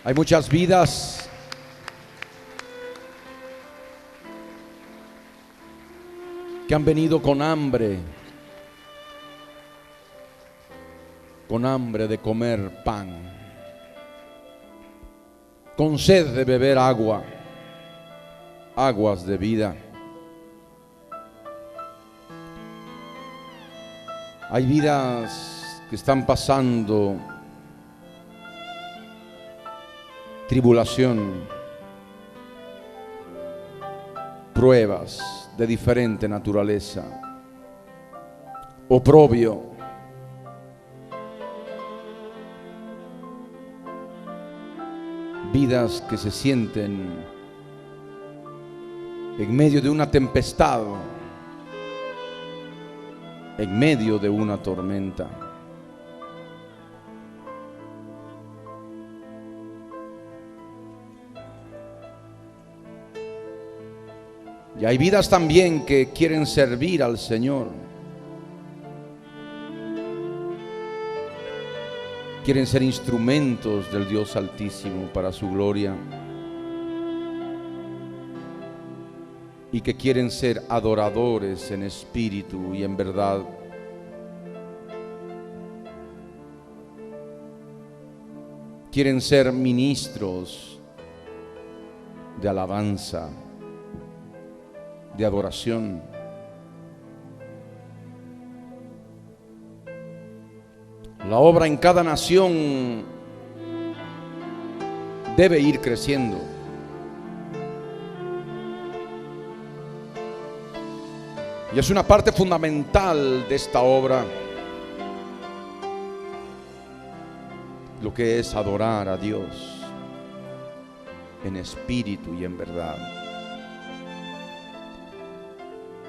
Hay muchas vidas que han venido con hambre de comer pan, con sed de beber agua, aguas de vida. Hay vidas que están pasando tribulación, pruebas de diferente naturaleza, oprobio, vidas que se sienten en medio de una tempestad, en medio de una tormenta. Y hay vidas también que quieren servir al Señor, quieren ser instrumentos del Dios Altísimo para su gloria, y que quieren ser adoradores en espíritu y en verdad. Quieren ser ministros de alabanza, de adoración. La obra en cada nación debe ir creciendo. Y es una parte fundamental de esta obra lo que es adorar a Dios en espíritu y en verdad.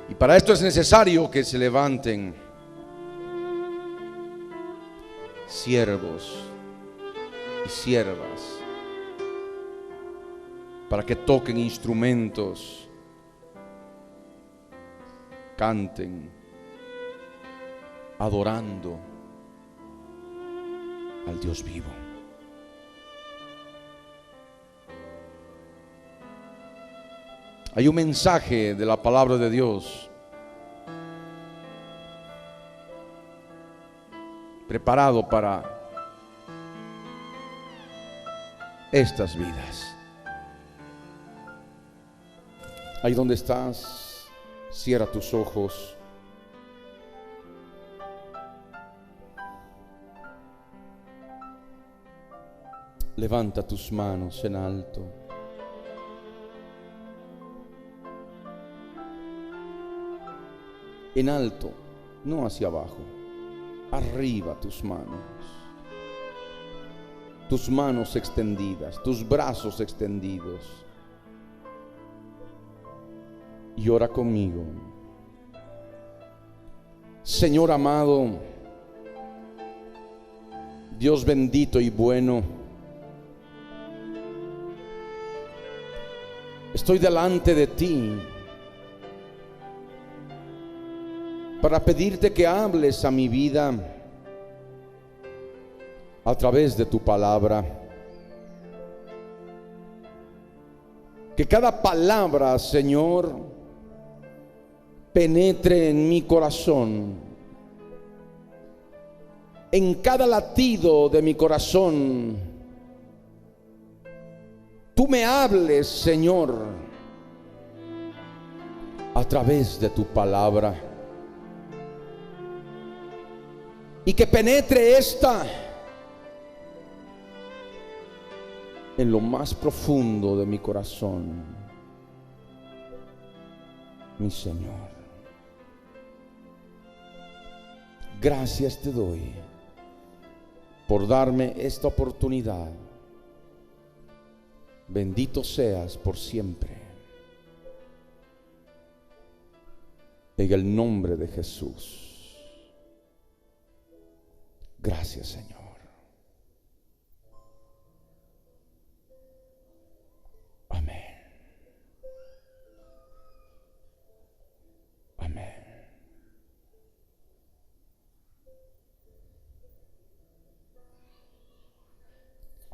Y para esto es necesario que se levanten siervos y siervas para que toquen instrumentos, canten, adorando al Dios vivo. Hay un mensaje de la palabra de Dios preparado para estas vidas. Ahí donde estás, cierra tus ojos. Levanta tus manos en alto. En alto, no hacia abajo. Arriba tus manos extendidas, tus brazos extendidos. Y ora conmigo. Señor amado, Dios bendito y bueno, estoy delante de ti para pedirte que hables a mi vida a través de tu palabra. Que cada palabra, Señor, penetre en mi corazón, en cada latido de mi corazón. Tú me hables, Señor, a través de tu palabra, y que penetre esta en lo más profundo de mi corazón, mi Señor. Gracias te doy por darme esta oportunidad. Bendito seas por siempre. En el nombre de Jesús. Gracias, Señor. Amén. Amén.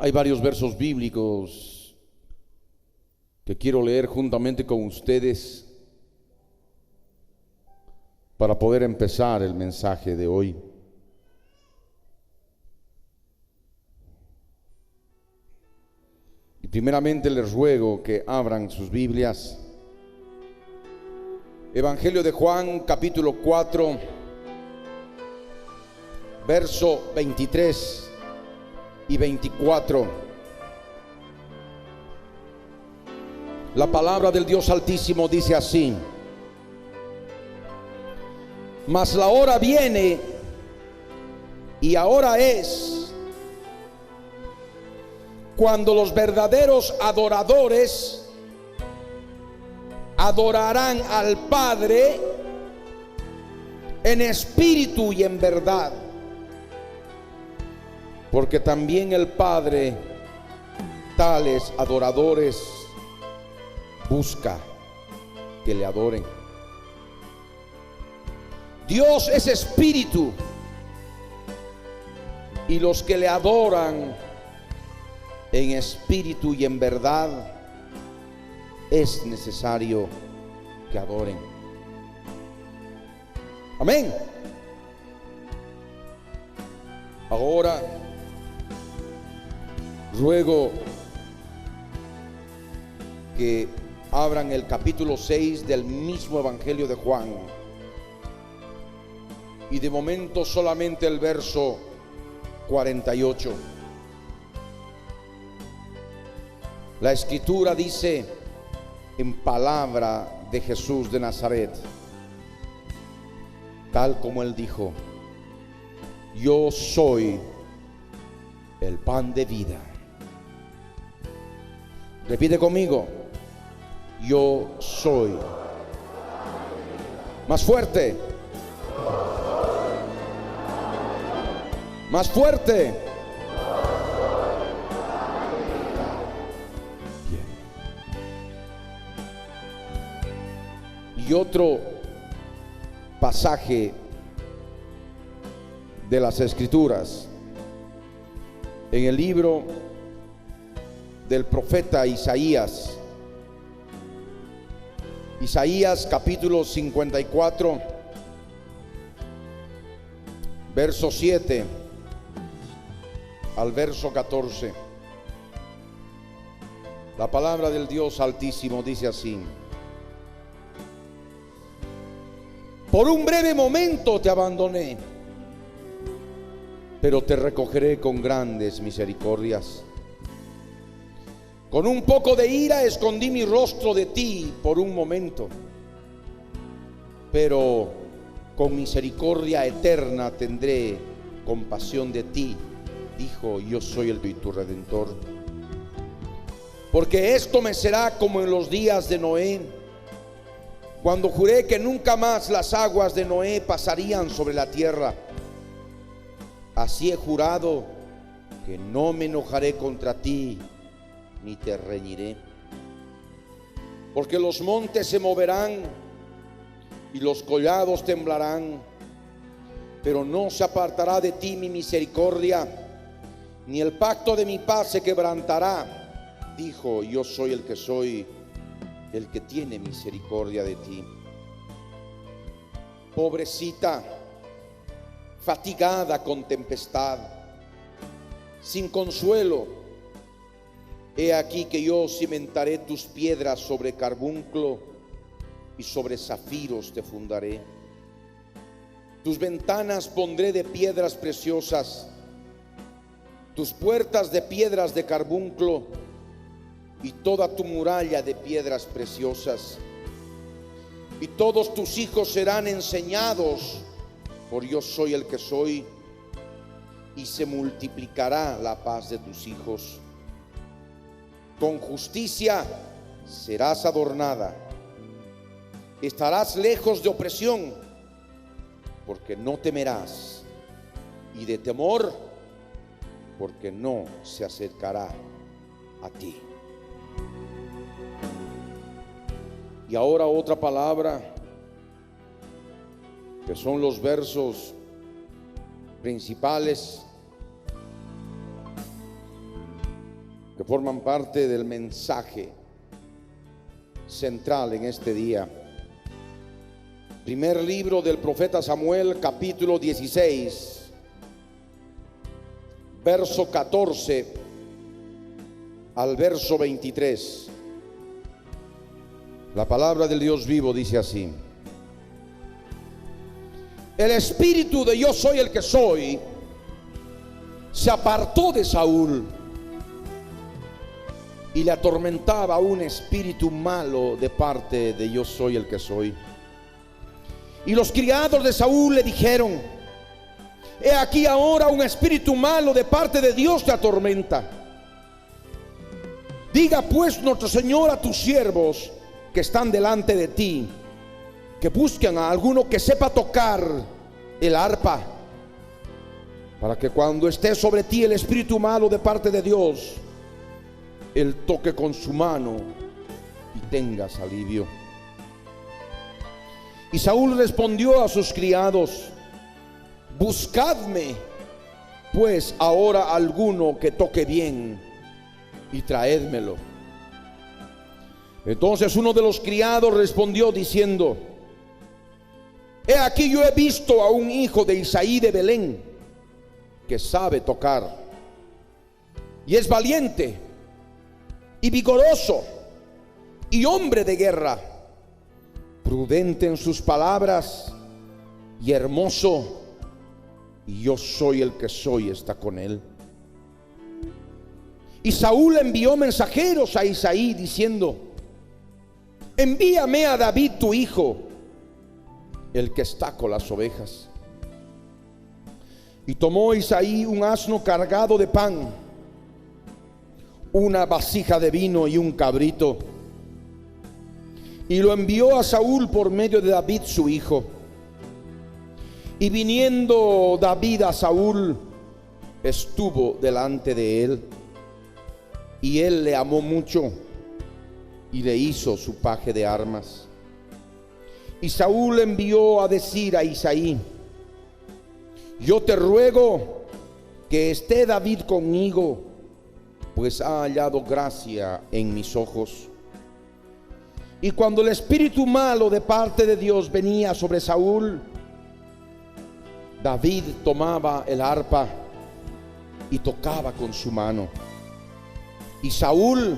Hay varios versos bíblicos que quiero leer juntamente con ustedes para poder empezar el mensaje de hoy. Y primeramente les ruego que abran sus Biblias. Evangelio de Juan, capítulo 4, verso 23 y 24. La palabra del Dios Altísimo dice así: mas la hora viene y ahora es, cuando los verdaderos adoradores adorarán al Padre en espíritu y en verdad, porque también el Padre tales adoradores busca que le adoren. Dios es espíritu, y los que le adoran en espíritu y en verdad es necesario que adoren. Amén. Ahora ruego que abran el capítulo 6 del mismo Evangelio de Juan, y de momento solamente el verso 48. La escritura dice, en palabra de Jesús de Nazaret, tal como él dijo: yo soy el pan de vida. Repite conmigo: yo soy. Más fuerte. Más fuerte. Bien. Y otro pasaje de las Escrituras, en el libro del profeta Isaías. Isaías capítulo 54, verso 7 al verso 14. La palabra del Dios Altísimo dice así: por un breve momento te abandoné, pero te recogeré con grandes misericordias. Con un poco de ira escondí mi rostro de ti por un momento, pero con misericordia eterna tendré compasión de ti, dijo: yo soy el tu redentor. Porque esto me será como en los días de Noé, cuando juré que nunca más las aguas de Noé pasarían sobre la tierra. Así he jurado que no me enojaré contra ti, ni te reñiré. Porque los montes se moverán y los collados temblarán, pero no se apartará de ti mi misericordia, ni el pacto de mi paz se quebrantará, dijo: yo soy el que soy, el que tiene misericordia de ti. Pobrecita, fatigada con tempestad, sin consuelo, he aquí que yo cimentaré tus piedras sobre carbunclo, y sobre zafiros te fundaré. Tus ventanas pondré de piedras preciosas, tus puertas de piedras de carbunclo, y toda tu muralla de piedras preciosas. Y todos tus hijos serán enseñados por yo soy el que soy, y se multiplicará la paz de tus hijos. Con justicia serás adornada, estarás lejos de opresión, porque no temerás, y de temor, porque no se acercará a ti. Y ahora otra palabra, que son los versos principales que forman parte del mensaje central en este día. Primer libro del profeta Samuel, capítulo 16, verso 14 al verso 23. La palabra del Dios vivo dice así: el espíritu de yo soy el que soy se apartó de Saúl, y le atormentaba un espíritu malo de parte de yo soy el que soy. Y los criados de Saúl le dijeron: he aquí ahora un espíritu malo de parte de Dios te atormenta. Diga pues nuestro Señor a tus siervos que están delante de ti, que busquen a alguno que sepa tocar el arpa, para que cuando esté sobre ti el espíritu malo de parte de Dios, él toque con su mano y tengas alivio. Y Saúl respondió a sus criados: buscadme pues ahora alguno que toque bien y traédmelo. Entonces uno de los criados respondió diciendo: he aquí yo he visto a un hijo de Isaí de Belén que sabe tocar, y es valiente y vigoroso y hombre de guerra, prudente en sus palabras y hermoso, y yo soy el que soy está con él. Y Saúl envió mensajeros a Isaí diciendo: envíame a David tu hijo, el que está con las ovejas. Y tomó Isaí un asno cargado de pan, una vasija de vino y un cabrito, y lo envió a Saúl por medio de David su hijo. Y viniendo David a Saúl, estuvo delante de él, y él le amó mucho y le hizo su paje de armas. Y Saúl envió a decir a Isaí: yo te ruego que esté David conmigo, pues ha hallado gracia en mis ojos. Y cuando el espíritu malo de parte de Dios venía sobre Saúl, David tomaba el arpa y tocaba con su mano, y Saúl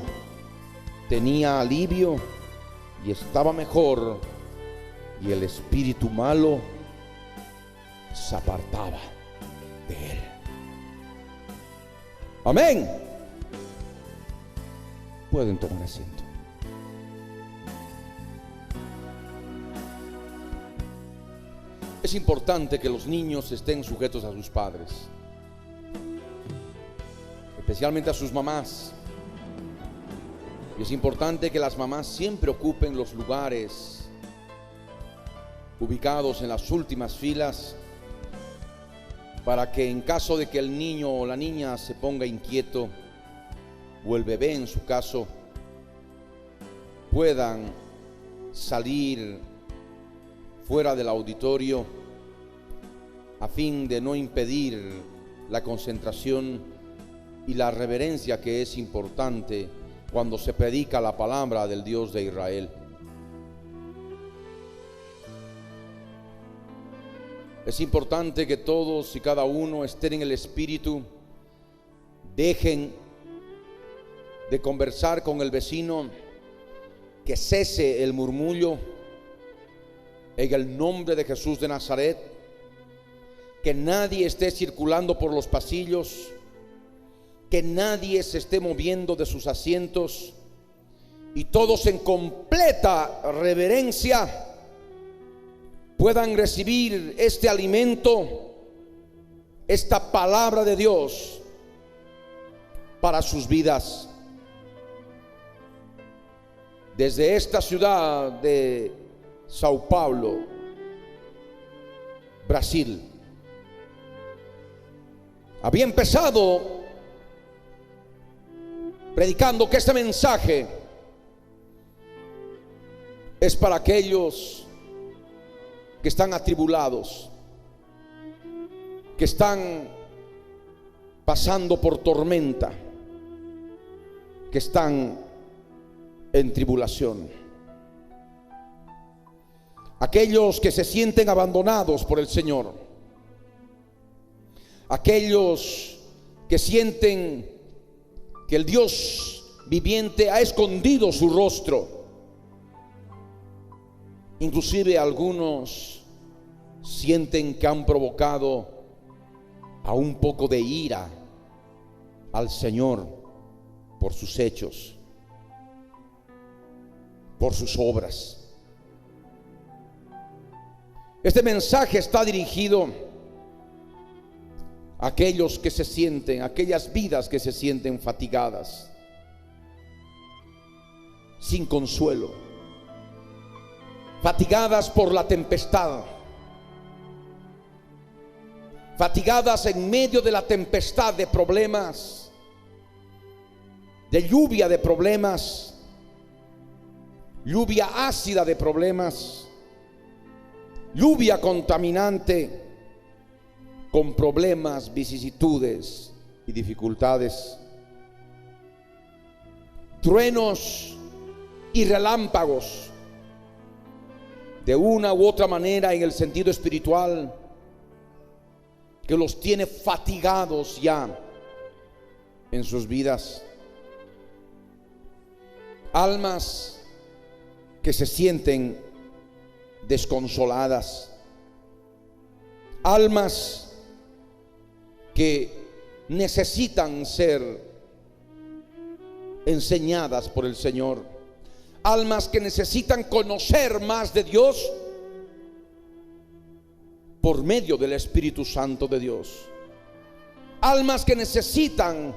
tenía alivio y estaba mejor, y el espíritu malo se apartaba de él. Amén. Pueden tomar asiento. Es importante que los niños estén sujetos a sus padres, especialmente a sus mamás. Y es importante que las mamás siempre ocupen los lugares ubicados en las últimas filas, para que en caso de que el niño o la niña se ponga inquieto, o el bebé en su caso, puedan salir fuera del auditorio a fin de no impedir la concentración y la reverencia que es importante cuando se predica la palabra del Dios de Israel. Es importante que todos y cada uno estén en el espíritu, dejen de conversar con el vecino, que cese el murmullo en el nombre de Jesús de Nazaret, que nadie esté circulando por los pasillos, que nadie se esté moviendo de sus asientos, y todos en completa reverencia puedan recibir este alimento, esta palabra de Dios para sus vidas. Desde esta ciudad de Sao Paulo, Brasil, había empezado predicando que este mensaje es para aquellos que están atribulados, que están pasando por tormenta, que están en tribulación. Aquellos que se sienten abandonados por el Señor. Aquellos que sienten que el Dios viviente ha escondido su rostro. Inclusive algunos sienten que han provocado a un poco de ira al Señor por sus hechos, por sus obras. Este mensaje está dirigido a aquellos que se sienten, aquellas vidas que se sienten fatigadas, sin consuelo, fatigadas por la tempestad, fatigadas en medio de la tempestad de problemas, de lluvia de problemas, lluvia ácida de problemas, lluvia contaminante, con problemas, vicisitudes y dificultades, truenos y relámpagos, de una u otra manera en el sentido espiritual, que los tiene fatigados ya en sus vidas. Almas que se sienten desconsoladas, almas que necesitan ser enseñadas por el Señor, almas que necesitan conocer más de Dios por medio del Espíritu Santo de Dios, almas que necesitan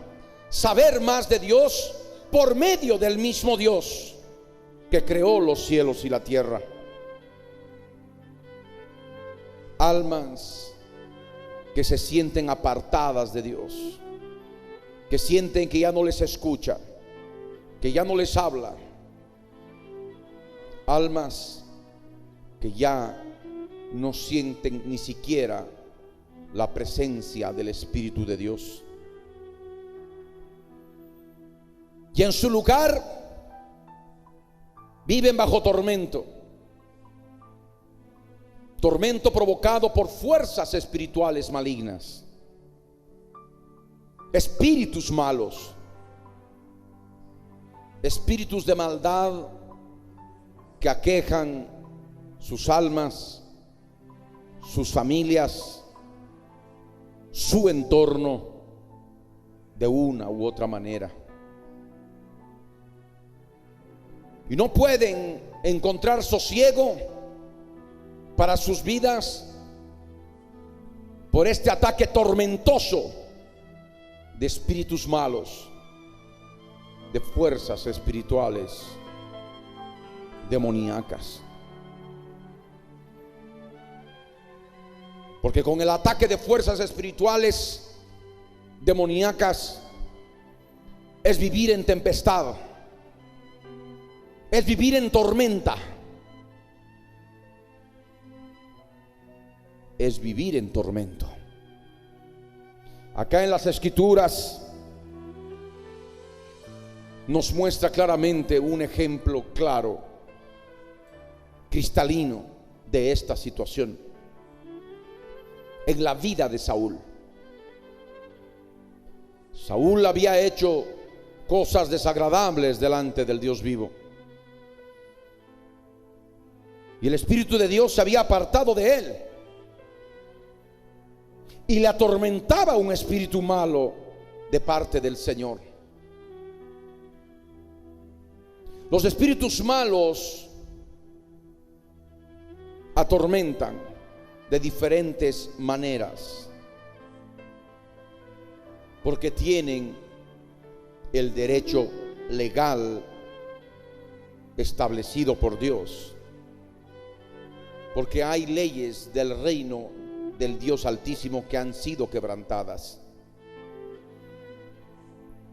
saber más de Dios por medio del mismo Dios que creó los cielos y la tierra. Almas que se sienten apartadas de Dios, que sienten que ya no les escucha, que ya no les habla. Almas que ya no sienten ni siquiera la presencia del Espíritu de Dios. Y en su lugar viven bajo tormento. Tormento provocado por fuerzas espirituales malignas, espíritus malos, espíritus de maldad que aquejan sus almas, sus familias, su entorno de una u otra manera. Y no pueden encontrar sosiego para sus vidas por este ataque tormentoso de espíritus malos, de fuerzas espirituales demoníacas. Porque con el ataque de fuerzas espirituales demoníacas es vivir en tempestad, es vivir en tormenta, es vivir en tormento. Acá en las Escrituras nos muestra claramente un ejemplo claro, cristalino, de esta situación en la vida de Saúl. Saúl había hecho cosas desagradables delante del Dios vivo, y el Espíritu de Dios se había apartado de él, y le atormentaba un espíritu malo de parte del Señor. Los espíritus malos atormentan de diferentes maneras, porque tienen el derecho legal establecido por Dios, porque hay leyes del reino del Dios Altísimo que han sido quebrantadas.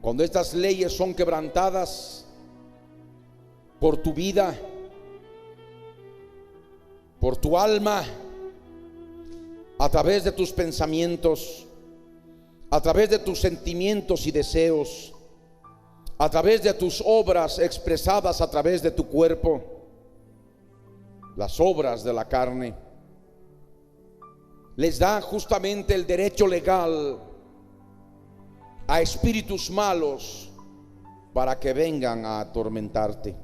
Cuando estas leyes son quebrantadas por tu vida, por tu alma, a través de tus pensamientos, a través de tus sentimientos y deseos, a través de tus obras expresadas a través de tu cuerpo, las obras de la carne, les da justamente el derecho legal a espíritus malos para que vengan a atormentarte.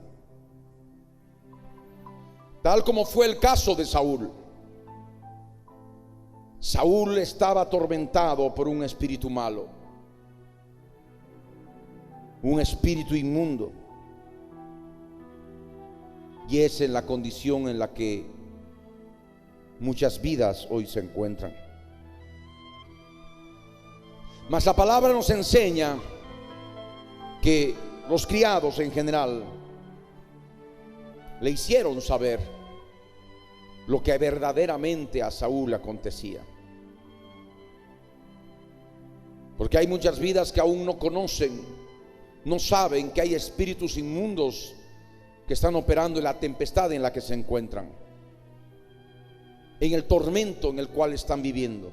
Tal como fue el caso de Saúl. Saúl estaba atormentado por un espíritu malo, un espíritu inmundo. Y es en la condición en la que muchas vidas hoy se encuentran. Mas la palabra nos enseña que los criados en general le hicieron saber lo que verdaderamente a Saúl acontecía. Porque hay muchas vidas que aún no conocen, no saben que hay espíritus inmundos que están operando en la tempestad en la que se encuentran, en el tormento en el cual están viviendo.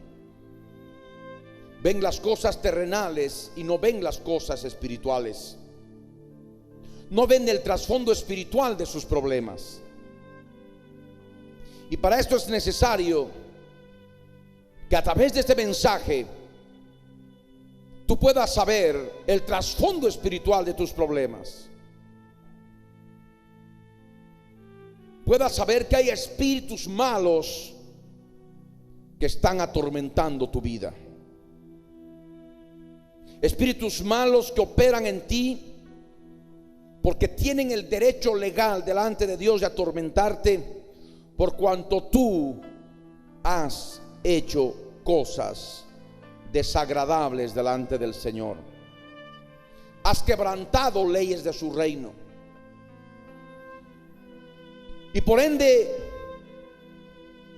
Ven las cosas terrenales y no ven las cosas espirituales. No ven el trasfondo espiritual de sus problemas. Y para esto es necesario que a través de este mensaje tú puedas saber el trasfondo espiritual de tus problemas. Puedas saber que hay espíritus malos que están atormentando tu vida. Espíritus malos que operan en ti porque tienen el derecho legal delante de Dios de atormentarte por cuanto tú has hecho cosas desagradables delante del Señor. Has quebrantado leyes de su reino. Y por ende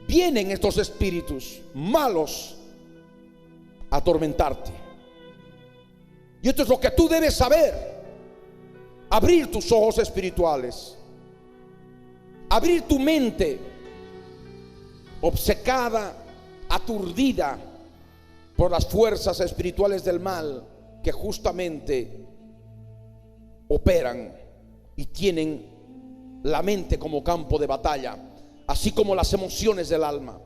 vienen estos espíritus malos a atormentarte. Y esto es lo que tú debes saber. Abrir tus ojos espirituales, abrir tu mente obcecada, aturdida por las fuerzas espirituales del mal que justamente operan y tienen la mente como campo de batalla, así como las emociones del alma,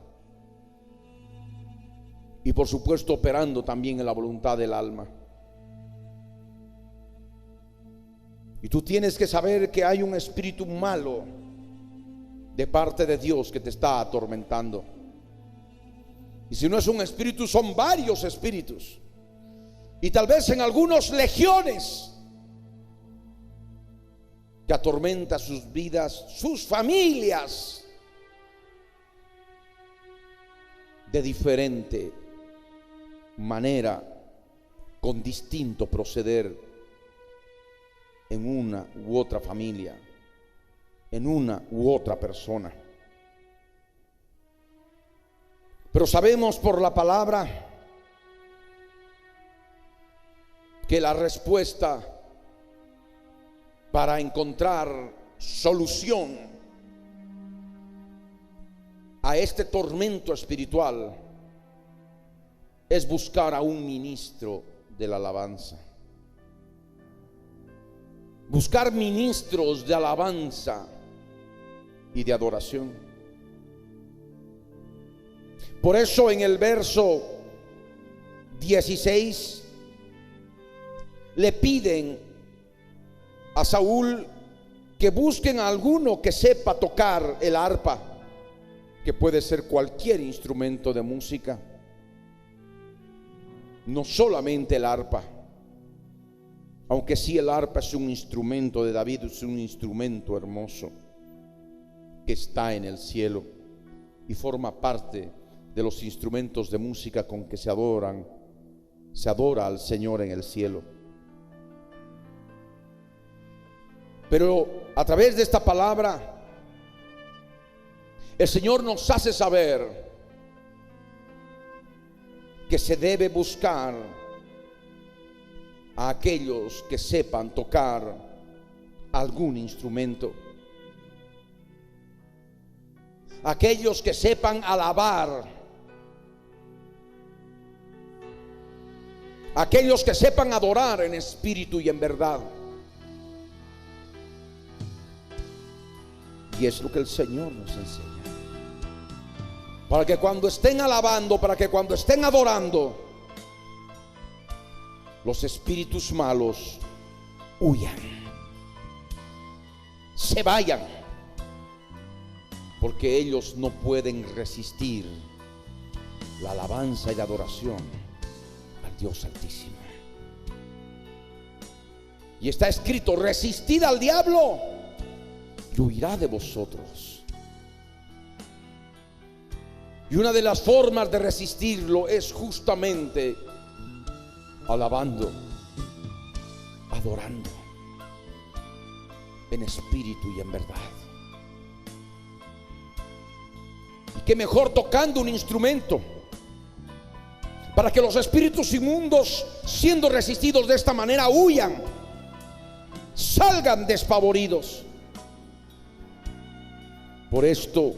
y por supuesto operando también en la voluntad del alma. Y tú tienes que saber que hay un espíritu malo de parte de Dios que te está atormentando. Y si no es un espíritu, son varios espíritus. Y tal vez en algunos legiones que atormenta sus vidas, sus familias, de diferente manera, con distinto proceder en una u otra familia, en una u otra persona. Pero sabemos por la palabra que la respuesta para encontrar solución a este tormento espiritual es buscar a un ministro de la alabanza. Buscar ministros de alabanza y de adoración. Por eso en el verso 16 le piden a Saúl que busquen a alguno que sepa tocar el arpa, que puede ser cualquier instrumento de música, no solamente el arpa, aunque sí el arpa es un instrumento de David, es un instrumento hermoso que está en el cielo y forma parte de los instrumentos de música con que se adora al Señor en el cielo. Pero a través de esta palabra el Señor nos hace saber que se debe buscar a aquellos que sepan tocar algún instrumento, aquellos que sepan alabar, aquellos que sepan adorar en espíritu y en verdad. Y es lo que el Señor nos enseña. Para que cuando estén alabando, para que cuando estén adorando, los espíritus malos huyan, se vayan, porque ellos no pueden resistir la alabanza y la adoración al Dios Altísimo. Y está escrito: resistid al diablo y huirá de vosotros. Y una de las formas de resistirlo es justamente alabando, adorando en espíritu y en verdad. Y qué mejor tocando un instrumento, para que los espíritus inmundos, siendo resistidos de esta manera, huyan, salgan despavoridos. Por esto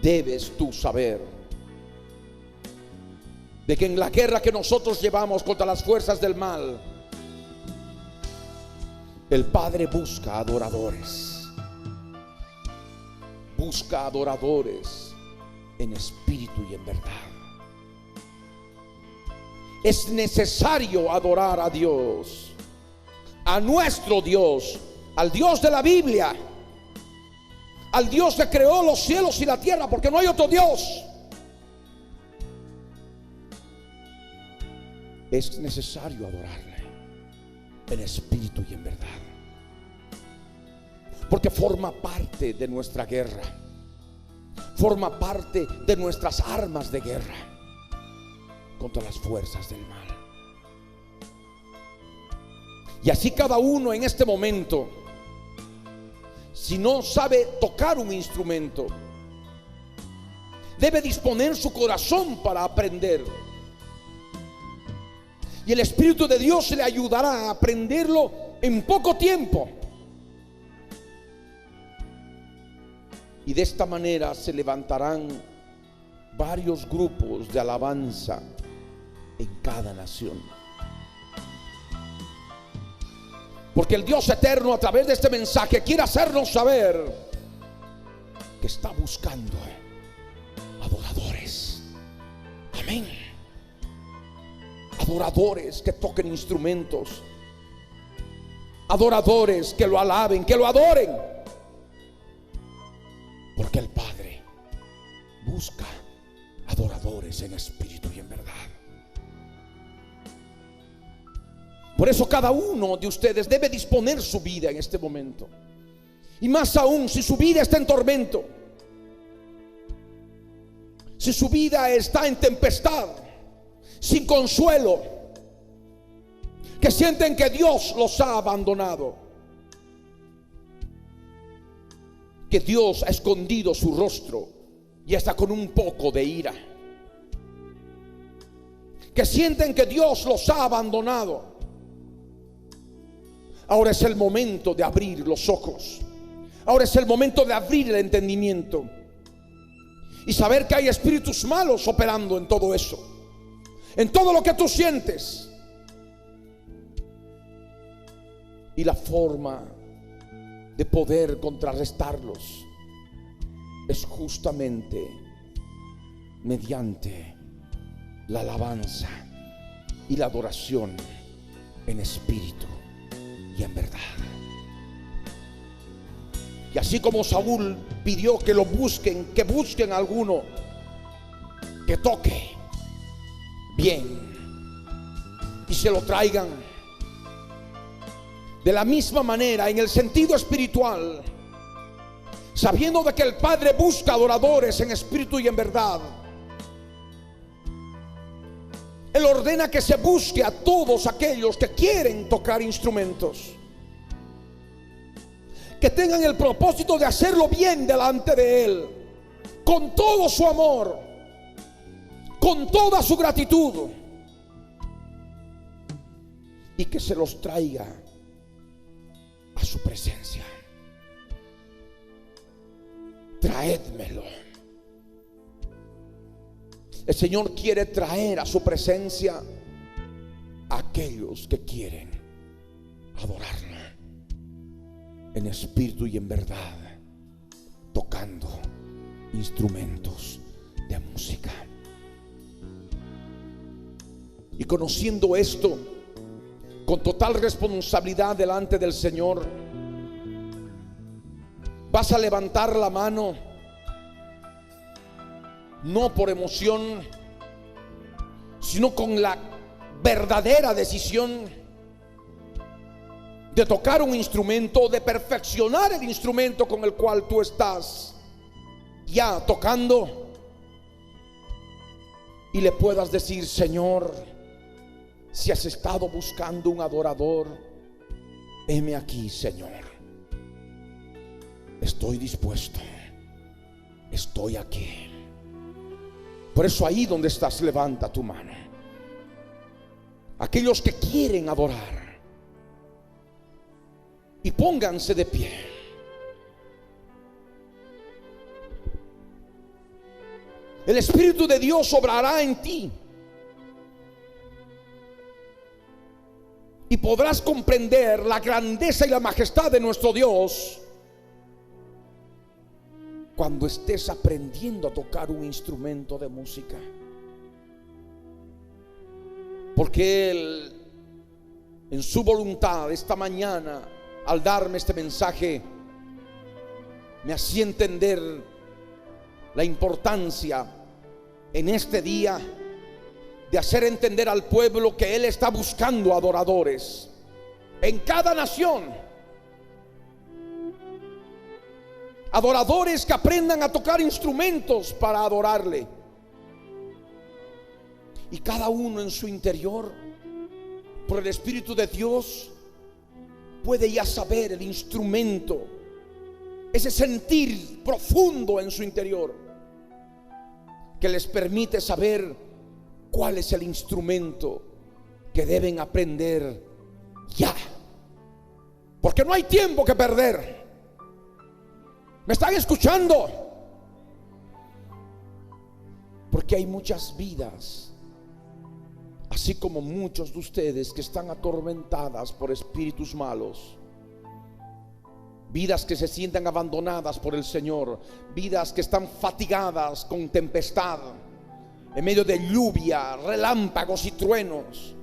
debes tú saber de que en la guerra que nosotros llevamos contra las fuerzas del mal, el Padre busca adoradores. Busca adoradores en espíritu y en verdad. Es necesario adorar a Dios, a nuestro Dios, al Dios de la Biblia, al Dios que creó los cielos y la tierra, porque no hay otro Dios. Es necesario adorarle en espíritu y en verdad, porque forma parte de nuestra guerra, forma parte de nuestras armas de guerra contra las fuerzas del mal. Y así cada uno en este momento, si no sabe tocar un instrumento, debe disponer su corazón para aprender. Y el Espíritu de Dios le ayudará a aprenderlo en poco tiempo. Y de esta manera se levantarán varios grupos de alabanza en cada nación. Porque el Dios eterno, a través de este mensaje, quiere hacernos saber que está buscando adoradores. Amén. Adoradores que toquen instrumentos, adoradores que lo alaben, que lo adoren, porque el Padre busca adoradores en espíritu y en verdad. Por eso cada uno de ustedes debe disponer su vida en este momento, y más aún si su vida está en tormento, si su vida está en tempestad, sin consuelo, que sienten que Dios los ha abandonado, que Dios ha escondido su rostro y hasta con un poco de ira, que sienten que Dios los ha abandonado. Ahora es el momento de abrir los ojos, ahora es el momento de abrir el entendimiento y saber que hay espíritus malos operando en todo eso, en todo lo que tú sientes. Y la forma de poder contrarrestarlos es justamente mediante la alabanza y la adoración en espíritu y en verdad. Y así como Saúl pidió que lo busquen, que busquen a alguno que toque bien y se lo traigan, de la misma manera, en el sentido espiritual, sabiendo de que el Padre busca adoradores en espíritu y en verdad, Él ordena que se busque a todos aquellos que quieren tocar instrumentos, que tengan el propósito de hacerlo bien delante de Él, con todo su amor, con toda su gratitud, y que se los traiga a su presencia. Traédmelo. El Señor quiere traer a su presencia a aquellos que quieren adorarlo en espíritu y en verdad. tocando instrumentos de música. Y conociendo esto, con total responsabilidad delante del Señor, vas a levantar la mano, no por emoción, sino con la verdadera decisión de tocar un instrumento, de perfeccionar el instrumento con el cual tú estás ya tocando, y le puedas decir: Señor, si has estado buscando un adorador, heme aquí, Señor. Estoy dispuesto, estoy aquí. Por eso ahí donde estás, levanta tu mano. Aquellos que quieren adorar, y pónganse de pie. El Espíritu de Dios obrará en ti y podrás comprender la grandeza y la majestad de nuestro Dios cuando estés aprendiendo a tocar un instrumento de música. Porque Él, en su voluntad, esta mañana, al darme este mensaje, me hacía entender la importancia en este día de hacer entender al pueblo que Él está buscando adoradores en cada nación. Adoradores que aprendan a tocar instrumentos para adorarle. Y cada uno en su interior, por el Espíritu de Dios, puede ya saber el instrumento, ese sentir profundo en su interior, que les permite saber cuál es el instrumento que deben aprender ya. Porque no hay tiempo que perder. ¿Me están escuchando? Porque hay muchas vidas, así como muchos de ustedes, que están atormentadas por espíritus malos. Vidas que se sientan abandonadas por el Señor. Vidas que están fatigadas con tempestad, en medio de lluvia, relámpagos y truenos,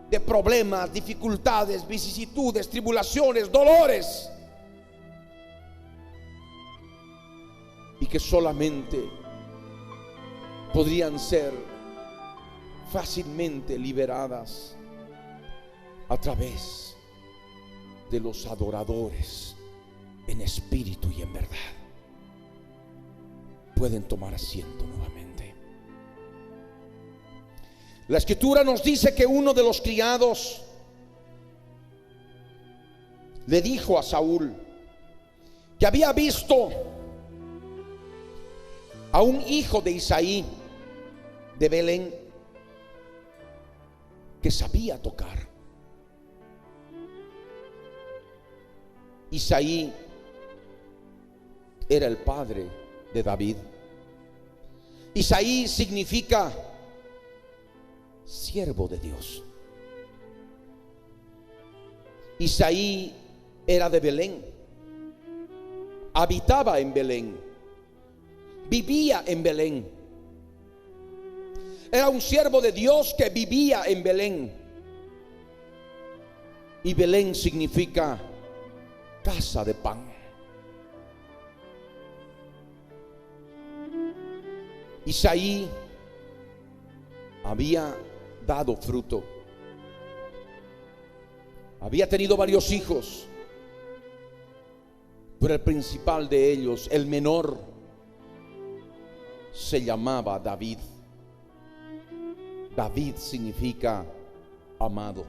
de problemas, dificultades, vicisitudes, tribulaciones, dolores, y que solamente podrían ser fácilmente liberadas a través de los adoradores en espíritu y en verdad. Pueden tomar asiento nuevamente. La Escritura nos dice que uno de los criados le dijo a Saúl que había visto a un hijo de Isaí de Belén que sabía tocar. Isaí era el padre de David. Isaí significa siervo de Dios. Isaí era de Belén, habitaba en Belén, vivía en Belén. Era un siervo de Dios que vivía en Belén. Y Belén significa casa de pan. Isaí había dado fruto, había tenido varios hijos, pero el principal de ellos, el menor, se llamaba David. David significa amado.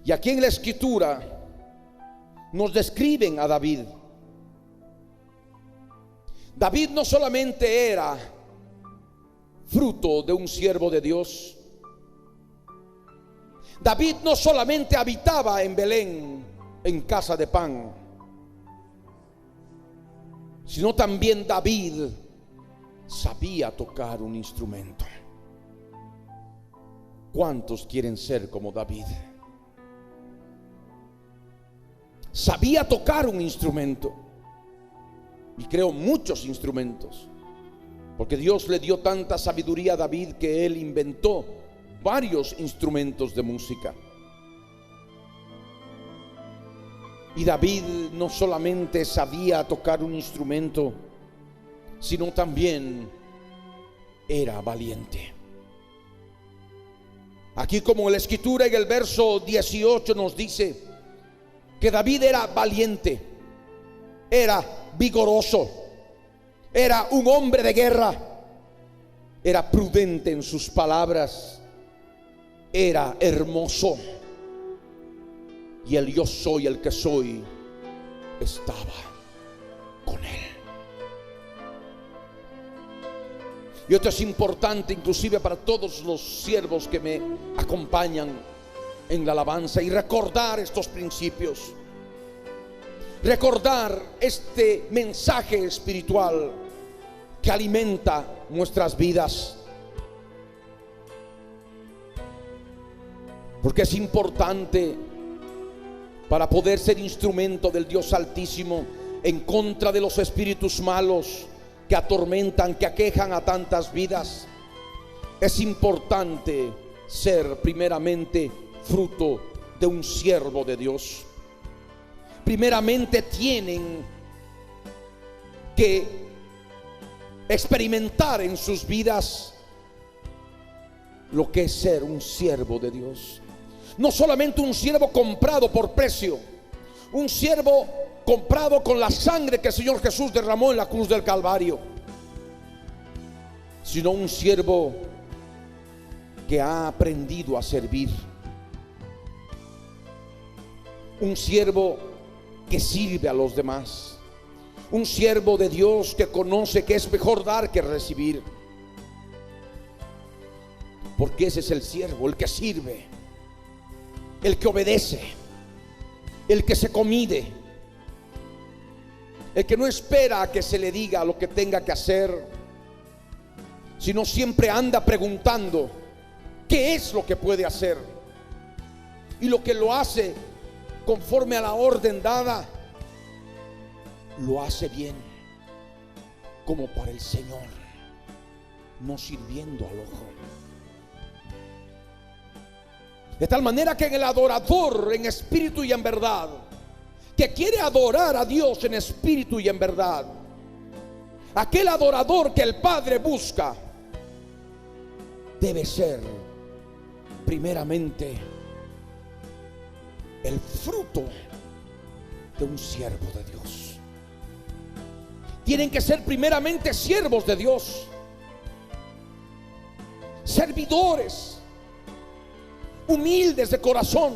Y aquí en la Escritura nos describen a David. David no solamente era fruto de un siervo de Dios. David no solamente habitaba en Belén, en casa de pan, sino también David sabía tocar un instrumento. ¿Cuántos quieren ser como David? sabía tocar un instrumento, y creo muchos instrumentos, porque Dios le dio tanta sabiduría a David que él inventó varios instrumentos de música. Y David no solamente sabía tocar un instrumento, sino también era valiente. Aquí, como la escritura en el verso 18 nos dice, que David era valiente, era vigoroso, era un hombre de guerra, era prudente en sus palabras, era hermoso, y el yo soy el que soy estaba con él. Y esto es importante inclusive para todos los siervos que me acompañan en la alabanza, y recordar estos principios, recordar este mensaje espiritual que alimenta nuestras vidas, porque es importante para poder ser instrumento del Dios Altísimo en contra de los espíritus malos que atormentan, que aquejan a tantas vidas. Es importante ser primeramente fruto de un siervo de Dios. Primeramente tienen que experimentar en sus vidas lo que es ser un siervo de Dios. No solamente un siervo comprado por precio, un siervo comprado con la sangre que el Señor Jesús derramó en la cruz del Calvario, sino un siervo que ha aprendido a servir, un siervo que sirve a los demás, un siervo de Dios que conoce que es mejor dar que recibir, porque ese es el siervo, el que sirve, el que obedece, el que se comide, el que no espera a que se le diga lo que tenga que hacer, sino siempre anda preguntando qué es lo que puede hacer, y lo que lo hace conforme a la orden dada, lo hace bien, como para el Señor, no sirviendo al ojo. De tal manera que en el adorador en espíritu y en verdad, que quiere adorar a Dios en espíritu y en verdad, aquel adorador que el Padre busca, debe ser primeramente el fruto de un siervo de Dios. Tienen que ser primeramente siervos de Dios, servidores, humildes de corazón,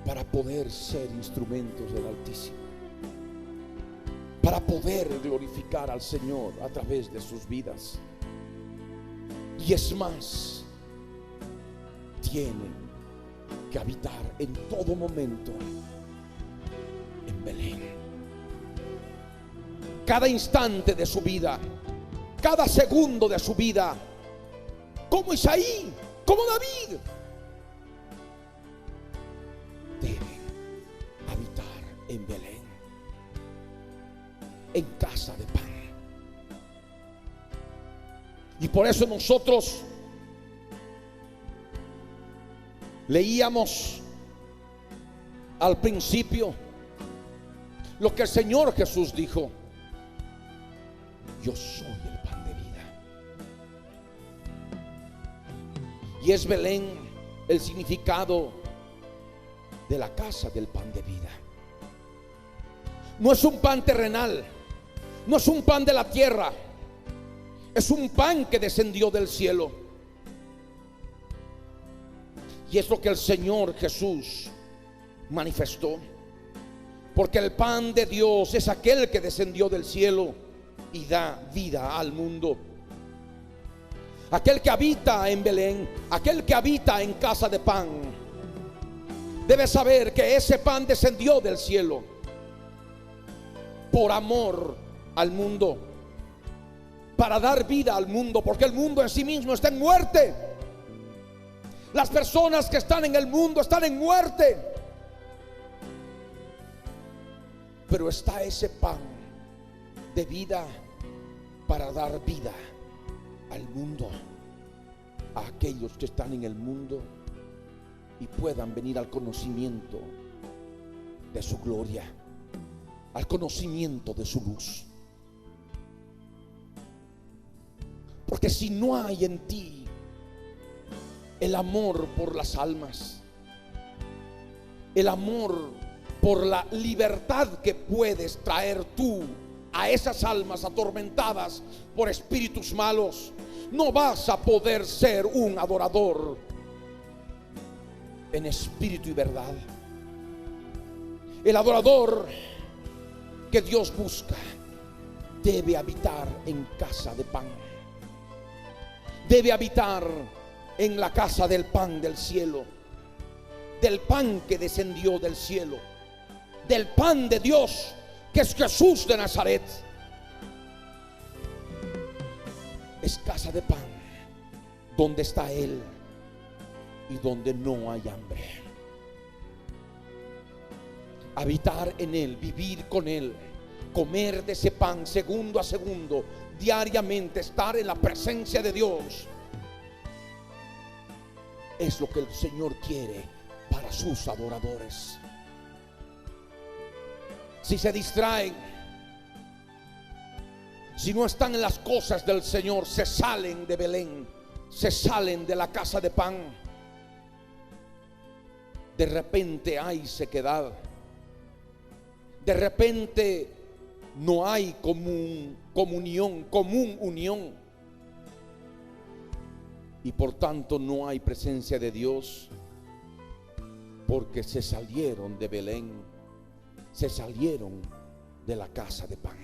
para poder ser instrumentos del Altísimo, para poder glorificar al Señor a través de sus vidas. Y es más, tienen que habitar en todo momento en Belén. Cada instante de su vida, cada segundo de su vida, como Isaí, como David, deben habitar en Belén, en casa de pan. Y por eso nosotros leíamos al principio lo que el Señor Jesús dijo: yo soy el pan de vida. Y es Belén el significado de la casa del pan de vida. No es un pan terrenal, no es un pan de la tierra, es un pan que descendió del cielo. Y es lo que el Señor Jesús manifestó, porque el pan de Dios es aquel que descendió del cielo y da vida al mundo. Aquel que habita en Belén, aquel que habita en casa de pan, debe saber que ese pan descendió del cielo por amor al mundo, para dar vida al mundo, porque el mundo en sí mismo está en muerte. Las personas que están en el mundo están en muerte. pero está ese pan de vida para dar vida al mundo, a aquellos que están en el mundo y puedan venir al conocimiento de su gloria, al conocimiento de su luz. Porque si no hay en ti el amor por las almas, el amor por la libertad que puedes traer tú a esas almas atormentadas por espíritus malos, no vas a poder ser un adorador en espíritu y verdad. El adorador que Dios busca debe habitar en casa de pan, debe habitar en la casa del pan del cielo, del pan que descendió del cielo, del pan de Dios que es Jesús de Nazaret. Es casa de pan donde está Él y donde no hay hambre. Habitar en Él, vivir con Él, comer de ese pan segundo a segundo, diariamente estar en la presencia de Dios, es lo que el Señor quiere para sus adoradores. Si se distraen, si no están en las cosas del Señor, se salen de Belén, se salen de la casa de pan, de repente hay sequedad, de repente no hay común unión, y por tanto no hay presencia de Dios, porque se salieron de Belén, se salieron de la casa de pan,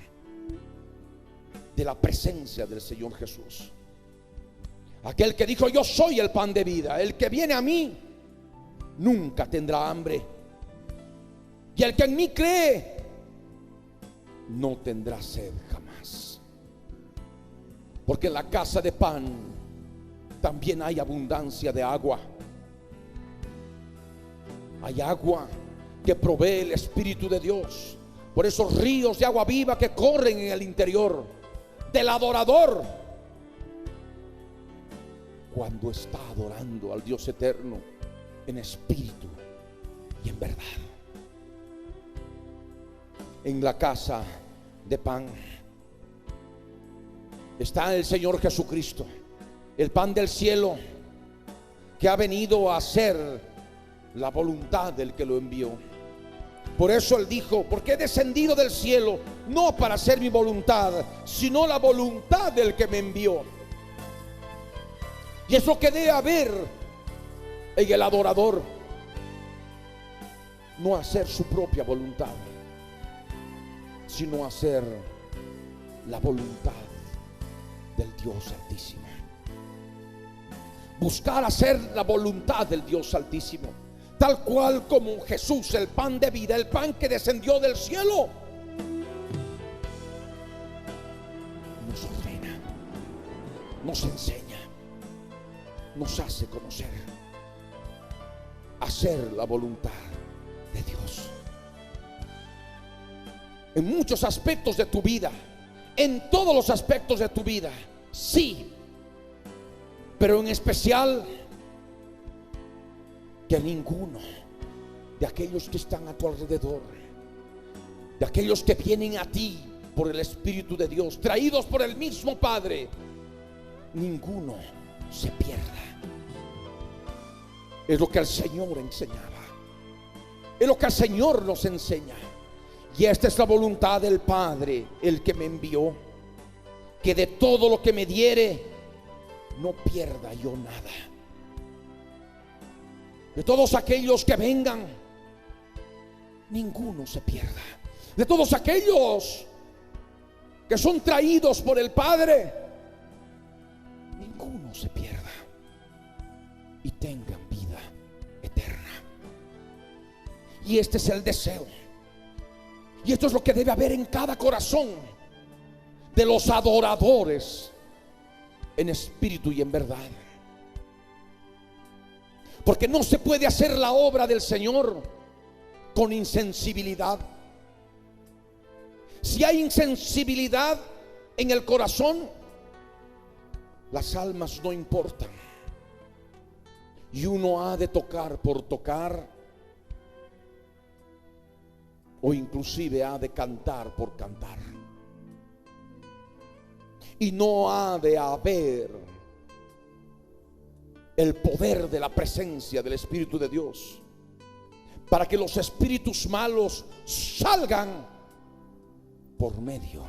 de la presencia del Señor Jesús. Aquel que dijo: yo soy el pan de vida, el que viene a mí nunca tendrá hambre, y el que en mí cree no tendrá sed jamás. Porque en la casa de pan también hay abundancia de agua. Hay agua que provee el Espíritu de Dios, por esos ríos de agua viva que corren en el interior del adorador cuando está adorando al Dios eterno en espíritu y en verdad. En la casa de pan está el Señor Jesucristo, el pan del cielo, que ha venido a hacer la voluntad del que lo envió. Por eso Él dijo: porque he descendido del cielo no para hacer mi voluntad, sino la voluntad del que me envió. Y es lo que debe haber en el adorador, no hacer su propia voluntad, sino hacer la voluntad del Dios Altísimo. Buscar hacer la voluntad del Dios Altísimo, tal cual como Jesús, el pan de vida, el pan que descendió del cielo, nos ordena, nos enseña, nos hace conocer, hacer la voluntad de Dios. En muchos aspectos de tu vida, en todos los aspectos de tu vida, sí, pero en especial que ninguno de aquellos que están a tu alrededor, de aquellos que vienen a ti por el Espíritu de Dios, traídos por el mismo Padre, ninguno se pierda. Es lo que el Señor enseñaba, es lo que el Señor nos enseña. Y esta es la voluntad del Padre, el que me envió, que de todo lo que me diere no pierda yo nada. De todos aquellos que vengan, ninguno se pierda. De todos aquellos que son traídos por el Padre, ninguno se pierda y tengan vida eterna. Y este es el deseo, y esto es lo que debe haber en cada corazón de los adoradores en espíritu y en verdad. Porque no se puede hacer la obra del Señor con insensibilidad. si hay insensibilidad en el corazón, las almas no importan. Y uno ha de tocar por tocar, o inclusive ha de cantar por cantar. Y no ha de haber el poder de la presencia del Espíritu de Dios para que los espíritus malos salgan por medio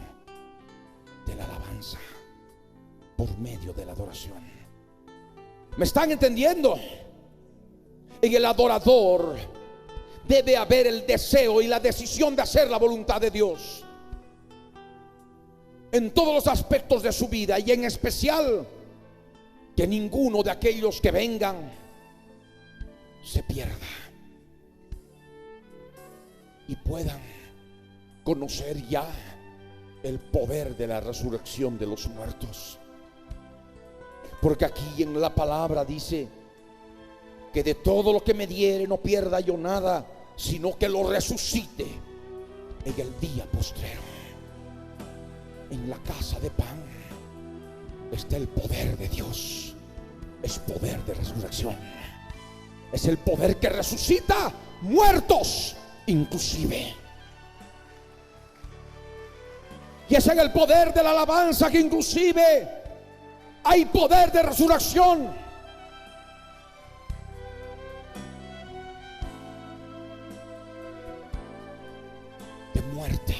de la alabanza, por medio de la adoración. ¿Me están entendiendo? En el adorador debe haber el deseo y la decisión de hacer la voluntad de Dios en todos los aspectos de su vida, y en especial que ninguno de aquellos que vengan se pierda y puedan conocer ya el poder de la resurrección de los muertos. Porque aquí en la palabra dice que de todo lo que me diere no pierda yo nada, sino que lo resucite en el día postrero. En la casa de pan está el poder de Dios. Es poder de resurrección. Es el poder que resucita muertos inclusive. Y es en el poder de la alabanza que inclusive hay poder de resurrección. De muerte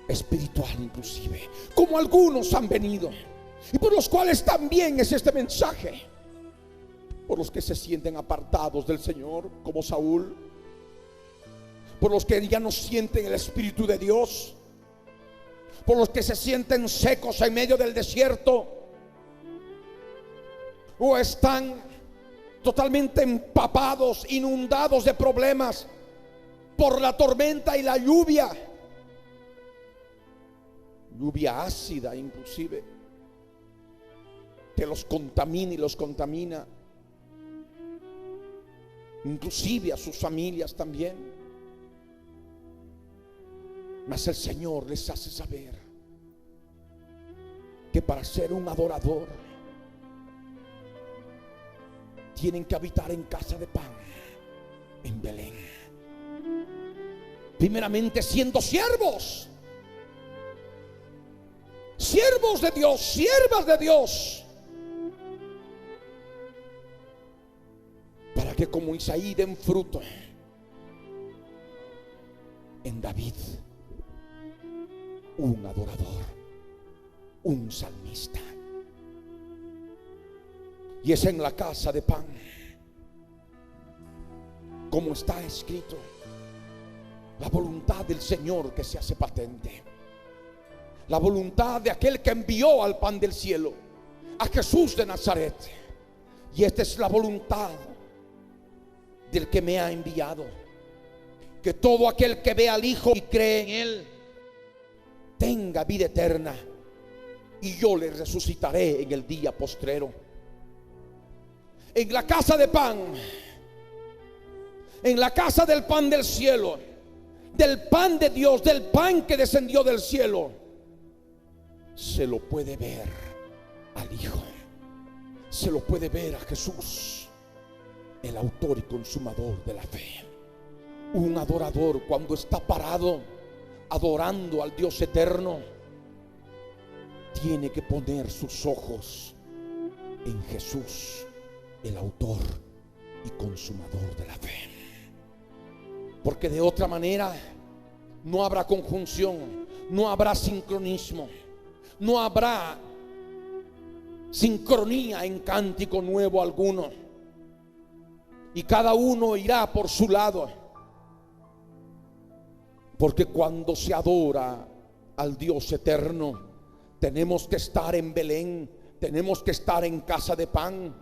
espiritual inclusive, como algunos han venido, y por los cuales también es este mensaje. Por los que se sienten apartados del Señor, como Saúl. Por los que ya no sienten el Espíritu de Dios. Por los que se sienten secos en medio del desierto, o están totalmente empapados, inundados de problemas por la tormenta y la lluvia ácida inclusive, que los contamina y los contamina, inclusive a sus familias también. Mas el Señor les hace saber que para ser un adorador tienen que habitar en casa de pan, en Belén. Primeramente siendo siervos de Dios, siervas de Dios, para que como Isaí den fruto en David, un adorador, un salmista. Y es en la casa de pan, como está escrito, la voluntad del Señor que se hace patente. La voluntad de aquel que envió al pan del cielo, a Jesús de Nazaret. Y esta es la voluntad del que me ha enviado, que todo aquel que ve al Hijo y cree en Él tenga vida eterna, y yo le resucitaré en el día postrero. En la casa de pan, en la casa del pan del cielo, del pan de Dios, del pan que descendió del cielo, se lo puede ver al Hijo, se lo puede ver a Jesús, el autor y consumador de la fe. Un adorador, cuando está parado adorando al Dios eterno, tiene que poner sus ojos en Jesús, el autor y consumador de la fe. Porque de otra manera no habrá conjunción, no habrá sincronismo, no habrá sincronía en cántico nuevo alguno, y cada uno irá por su lado. Porque cuando se adora al Dios eterno, tenemos que estar en Belén, tenemos que estar en casa de pan,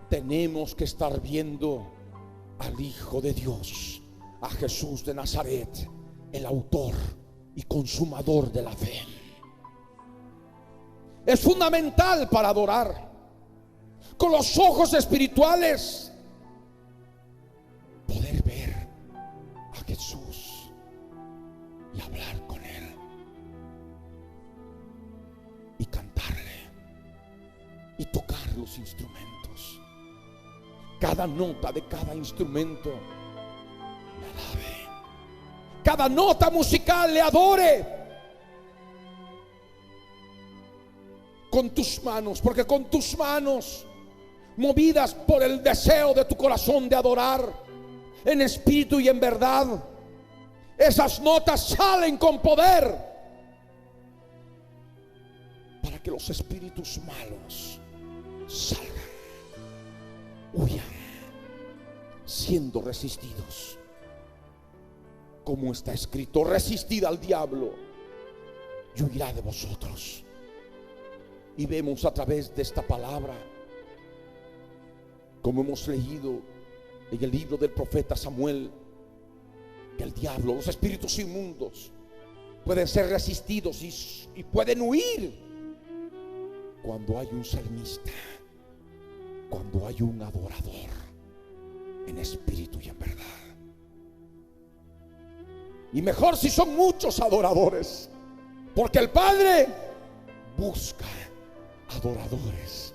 tenemos que estar viendo al Hijo de Dios, a Jesús de Nazaret, el autor y consumador de la fe. Es fundamental para adorar con los ojos espirituales poder ver a Jesús y a hablar con Él y cantarle y tocar los instrumentos. Cada nota de cada instrumento le alabe. Cada nota musical le adore. Con tus manos, porque con tus manos, movidas por el deseo de tu corazón de adorar en espíritu y en verdad, esas notas salen con poder para que los espíritus malos salgan, huyan, siendo resistidos. Como está escrito: resistid al diablo y huirá de vosotros. Y vemos a través de esta palabra, como hemos leído en el libro del profeta Samuel, que el diablo, los espíritus inmundos, pueden ser resistidos y pueden huir cuando hay un salmista, cuando hay un adorador en espíritu y en verdad. Y mejor si son muchos adoradores, porque el Padre busca adoradores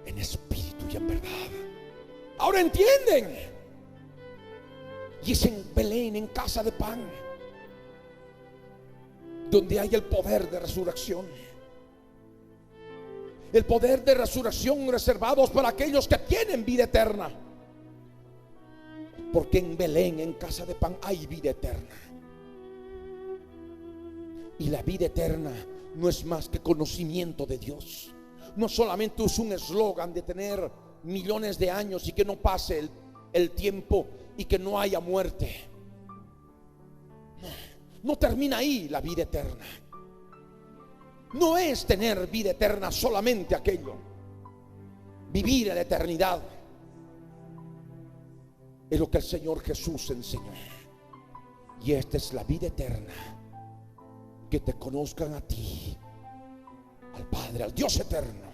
en espíritu y en verdad. Ahora entienden. Y es en Belén, en casa de pan, donde hay el poder de resurrección. El poder de resurrección reservados para aquellos que tienen vida eterna. Porque en Belén, en casa de pan, hay vida eterna. Y la vida eterna no es más que conocimiento de Dios. No solamente es un eslogan de tener millones de años y que no pase el tiempo y que no haya muerte. No termina ahí la vida eterna. No es tener vida eterna solamente aquello. Vivir en la eternidad es lo que el Señor Jesús enseñó. Y esta es la vida eterna: que te conozcan a ti, al Padre, al Dios eterno,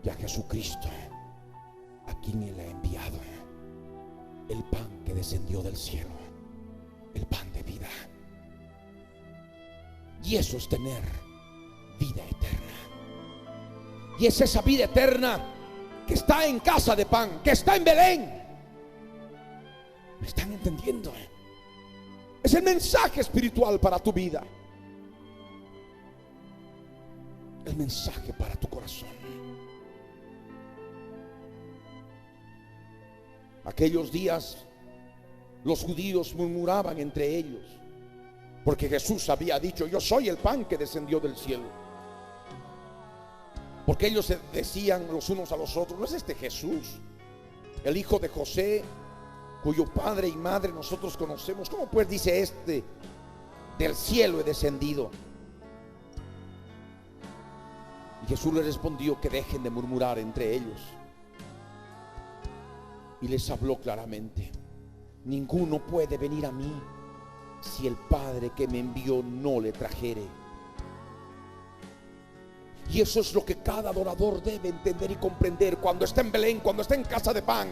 y a Jesucristo, a quien Él ha enviado, el pan que descendió del cielo, el pan de vida. Y eso es tener vida eterna. Y es esa vida eterna que está en casa de pan, que está en Belén. ¿Me están entendiendo? Es el mensaje espiritual para tu vida, el mensaje para tu corazón. Aquellos días los judíos murmuraban entre ellos, porque Jesús había dicho: yo soy el pan que descendió del cielo. Porque ellos se decían los unos a los otros: ¿no es este Jesús, el hijo de José, cuyo padre y madre nosotros conocemos? ¿Cómo pues dice este: del cielo he descendido? Y Jesús les respondió que dejen de murmurar entre ellos, y les habló claramente: ninguno puede venir a mí si el Padre que me envió no le trajere. Y eso es lo que cada adorador debe entender y comprender cuando está en Belén, cuando está en casa de pan,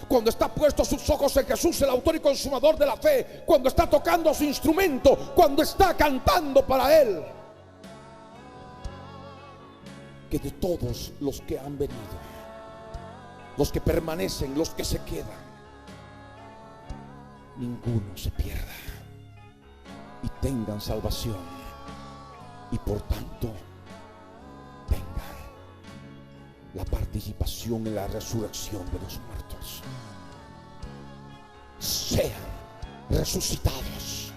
cuando está puesto sus ojos en Jesús, el autor y consumador de la fe, cuando está tocando su instrumento, cuando está cantando para Él. Que de todos los que han venido, los que permanecen, los que se quedan, ninguno se pierda y tengan salvación, y por tanto tengan la participación en la resurrección de los muertos, sean resucitados.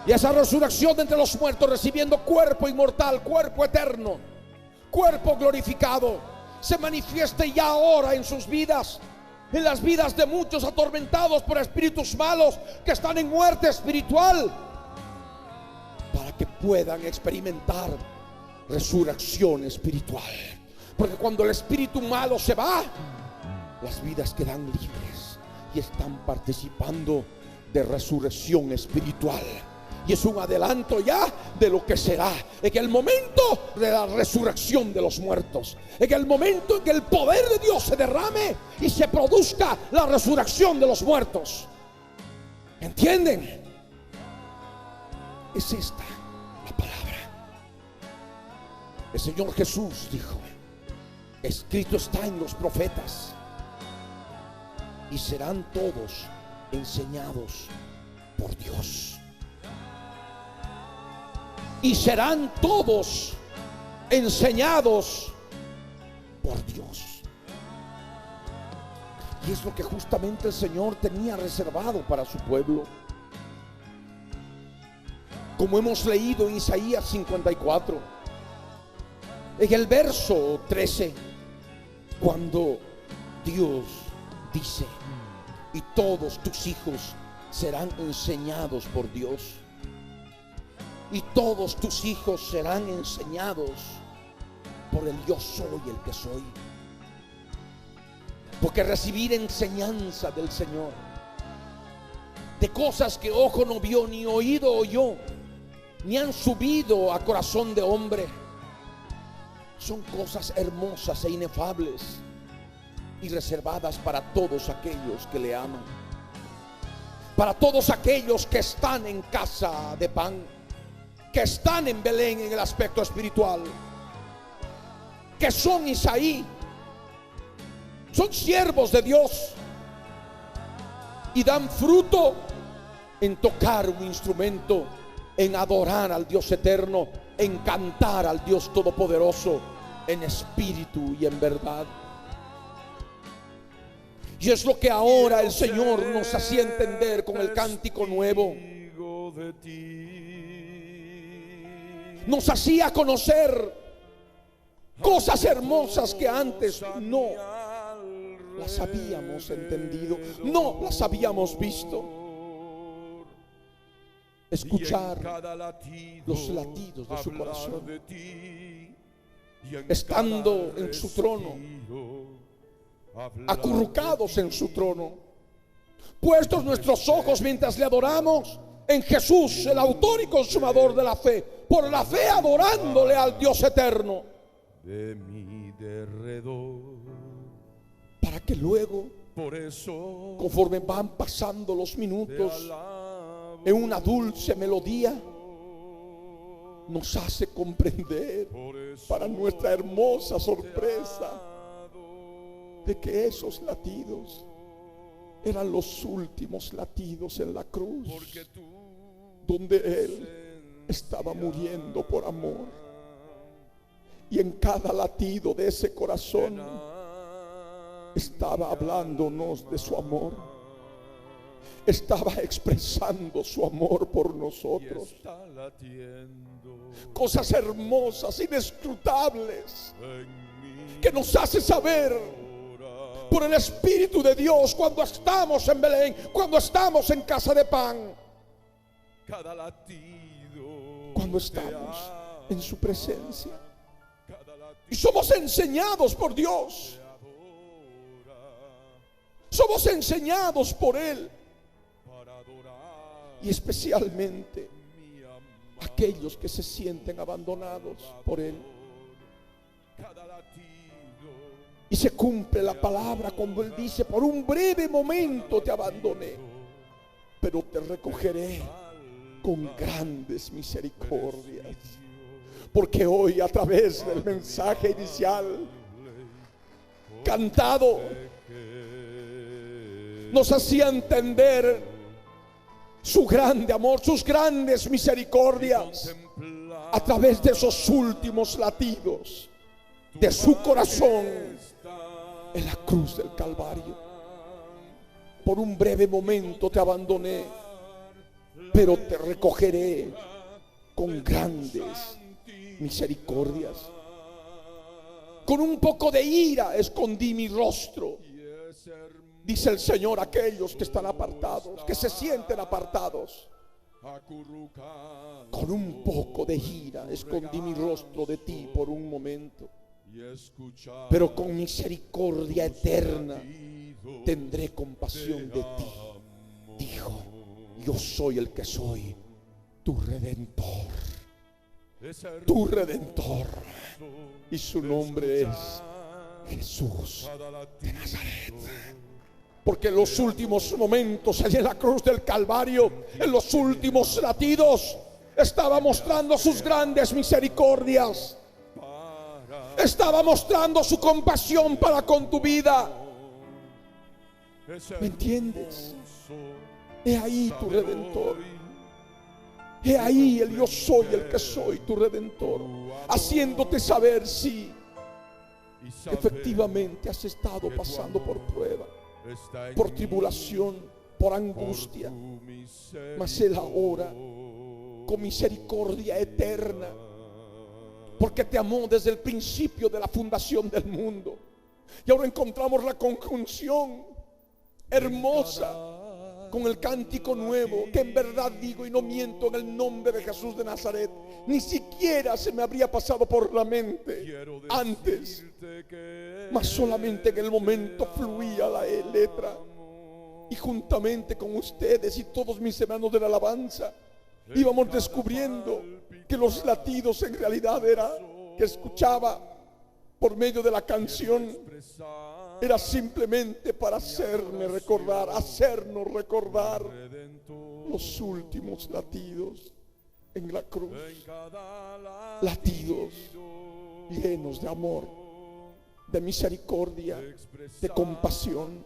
Y esa resurrección de entre los muertos, recibiendo cuerpo inmortal, cuerpo eterno, cuerpo glorificado, se manifieste ya ahora en sus vidas, en las vidas de muchos atormentados por espíritus malos que están en muerte espiritual, para que puedan experimentar resurrección espiritual. Porque cuando el espíritu malo se va, las vidas quedan libres y están participando de resurrección espiritual. Y es un adelanto ya de lo que será en el momento de la resurrección de los muertos, en el momento en que el poder de Dios se derrame y se produzca la resurrección de los muertos. ¿Entienden? Es esta la palabra. El Señor Jesús dijo: escrito está en los profetas, y serán todos enseñados por Dios. Y serán todos enseñados por Dios. Y es lo que justamente el Señor tenía reservado para su pueblo. Como hemos leído en Isaías 54, en el verso 13, cuando Dios dice: y todos tus hijos serán enseñados por Dios. Y todos tus hijos serán enseñados por el yo soy el que soy. Porque recibir enseñanza del Señor, de cosas que ojo no vio, ni oído oyó, ni han subido a corazón de hombre, son cosas hermosas e inefables y reservadas para todos aquellos que le aman, para todos aquellos que están en casa de pan, que están en Belén en el aspecto espiritual, que son Isaí, son siervos de Dios y dan fruto en tocar un instrumento, en adorar al Dios eterno, en cantar al Dios todopoderoso en espíritu y en verdad. Y es lo que ahora el Señor nos hacía entender con el cántico nuevo. Nos hacía conocer cosas hermosas que antes no las habíamos entendido, no las habíamos visto. Escuchar los latidos de su corazón, estando en su trono, acurrucados en su trono, puestos nuestros ojos mientras le adoramos en Jesús, el autor y consumador de la fe, por la fe adorándole al Dios eterno, de mi derredor. Para que luego, Por eso, conforme van pasando los minutos, en una dulce melodía, nos hace comprender, para nuestra hermosa sorpresa, de que esos latidos eran los últimos latidos en la cruz, donde Él estaba muriendo por amor. Y en cada latido de ese corazón estaba hablándonos de su amor, estaba expresando su amor por nosotros. Cosas hermosas, inescrutables, que nos hace saber por el Espíritu de Dios cuando estamos en Belén, cuando estamos en casa de pan, cuando estamos en su presencia y somos enseñados por Dios, somos enseñados por Él. Y especialmente aquellos que se sienten abandonados por Él. Y se cumple la palabra cuando Él dice: por un breve momento te abandoné, pero te recogeré con grandes misericordias. Porque hoy, a través del mensaje inicial cantado, nos hacía entender su grande amor, sus grandes misericordias, a través de esos últimos latidos de su corazón en la cruz del Calvario. Por un breve momento te abandoné, pero te recogeré con grandes misericordias. Con un poco de ira escondí mi rostro, dice el Señor, a aquellos que están apartados, que se sienten apartados. Con un poco de ira escondí mi rostro de ti por un momento, pero con misericordia eterna tendré compasión de ti. Dijo: yo soy el que soy, tu Redentor, tu Redentor, y su nombre es Jesús de Nazaret. Porque en los últimos momentos, allí en la cruz del Calvario, en los últimos latidos, estaba mostrando sus grandes misericordias, estaba mostrando su compasión para con tu vida. ¿Me entiendes? He ahí tu Redentor. He ahí el yo soy el que soy, tu Redentor, haciéndote saber si efectivamente has estado pasando por prueba, por tribulación, por angustia, mas Él ahora, con misericordia eterna, porque te amó desde el principio de la fundación del mundo, y ahora encontramos la conjunción hermosa con el cántico nuevo, que en verdad digo y no miento, en el nombre de Jesús de Nazaret, ni siquiera se me habría pasado por la mente antes, mas solamente en el momento fluía la letra, y juntamente con ustedes y todos mis hermanos de la alabanza íbamos descubriendo que los latidos en realidad era que escuchaba por medio de la canción, era simplemente para hacernos recordar los últimos latidos en la cruz, latidos llenos de amor, de misericordia, de compasión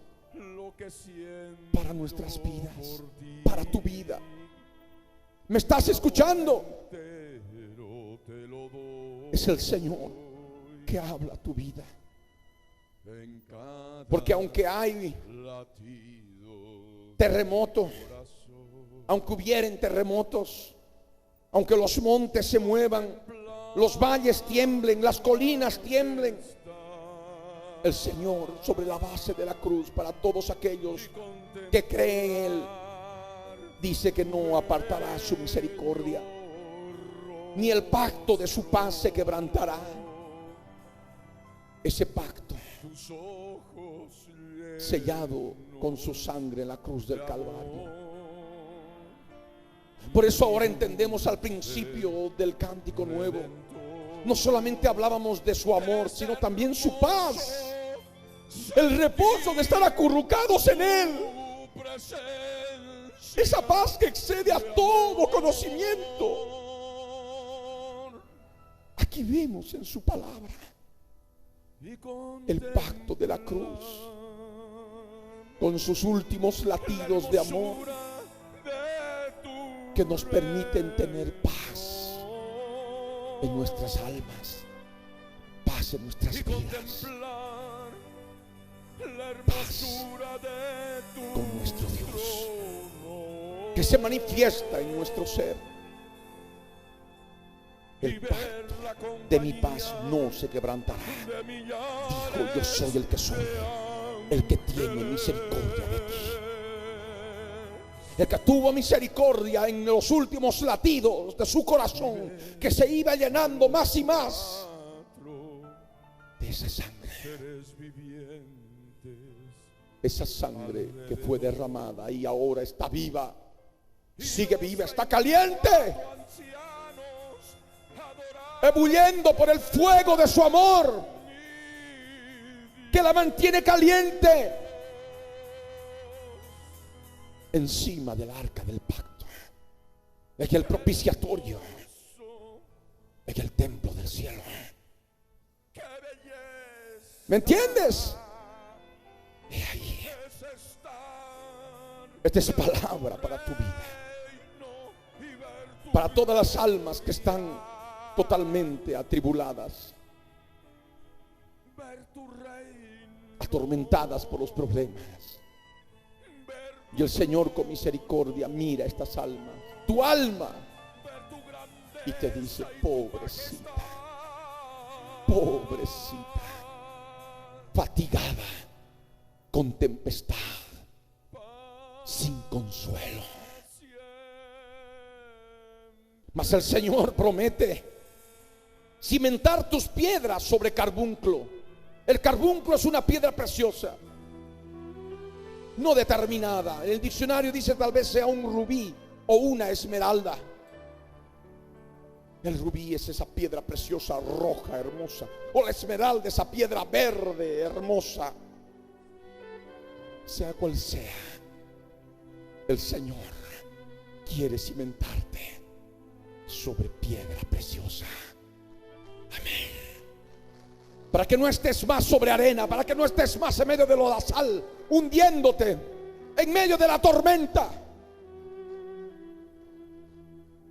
para nuestras vidas, para tu vida. ¿Me estás escuchando? Es el Señor que habla a tu vida. Porque aunque hay terremoto, aunque hubieren terremotos, aunque los montes se muevan, los valles tiemblen, las colinas tiemblen, el Señor sobre la base de la cruz, para todos aquellos que creen en Él, dice que no apartará su misericordia, ni el pacto de su paz se quebrantará. Ese pacto sellado con su sangre en la cruz del Calvario. Por eso ahora entendemos al principio del cántico nuevo, no solamente hablábamos de su amor, sino también su paz, el reposo de estar acurrucados en Él, esa paz que excede a todo conocimiento. Aquí vemos en su palabra el pacto de la cruz, con sus últimos latidos de amor que nos permiten tener paz en nuestras almas, paz en nuestras vidas, paz con nuestro Dios, que se manifiesta en nuestro ser. El pacto de mi paz no se quebrantará. Dijo: yo soy el que soy, el que tiene misericordia de ti, el que tuvo misericordia en los últimos latidos de su corazón, que se iba llenando más y más de esa sangre, esa sangre que fue derramada y ahora está viva, sigue viva, está caliente, ebulliendo por el fuego de su amor, que la mantiene caliente encima del arca del pacto, en el propiciatorio, en el templo del cielo. ¿Me entiendes? Y ahí, esta es palabra para tu vida, para todas las almas que están totalmente atribuladas, atormentadas por los problemas. Y el Señor con misericordia mira a estas almas, tu alma, y te dice: pobrecita, pobrecita, fatigada con tempestad, sin consuelo. Mas el Señor promete cimentar tus piedras sobre carbunclo. El carbunclo es una piedra preciosa, no determinada. En el diccionario dice tal vez sea un rubí o una esmeralda. El rubí es esa piedra preciosa, roja, hermosa. O la esmeralda, esa piedra verde, hermosa. Sea cual sea, el Señor quiere cimentarte sobre piedra preciosa. Amén. Para que no estés más sobre arena, para que no estés más en medio de lodazal, hundiéndote en medio de la tormenta,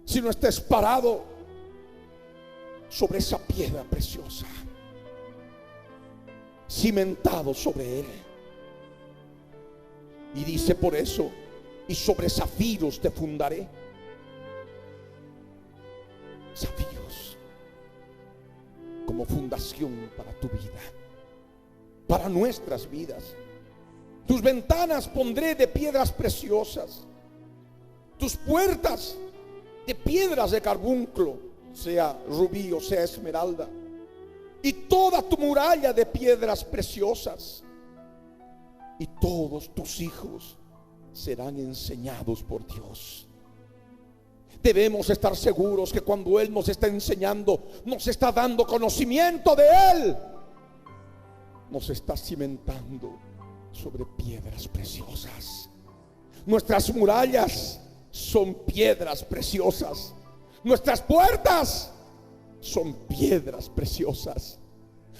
sino estés parado sobre esa piedra preciosa, cimentado sobre él. Y dice por eso: y sobre zafiros te fundaré. Zafiros como fundación para tu vida, para nuestras vidas. Tus ventanas pondré de piedras preciosas, tus puertas de piedras de carbunclo, sea rubí o sea esmeralda, y toda tu muralla de piedras preciosas. Y todos tus hijos serán enseñados por Dios. Debemos estar seguros que cuando Él nos está enseñando, nos está dando conocimiento de Él, nos está cimentando sobre piedras preciosas. Nuestras murallas son piedras preciosas. Nuestras puertas son piedras preciosas.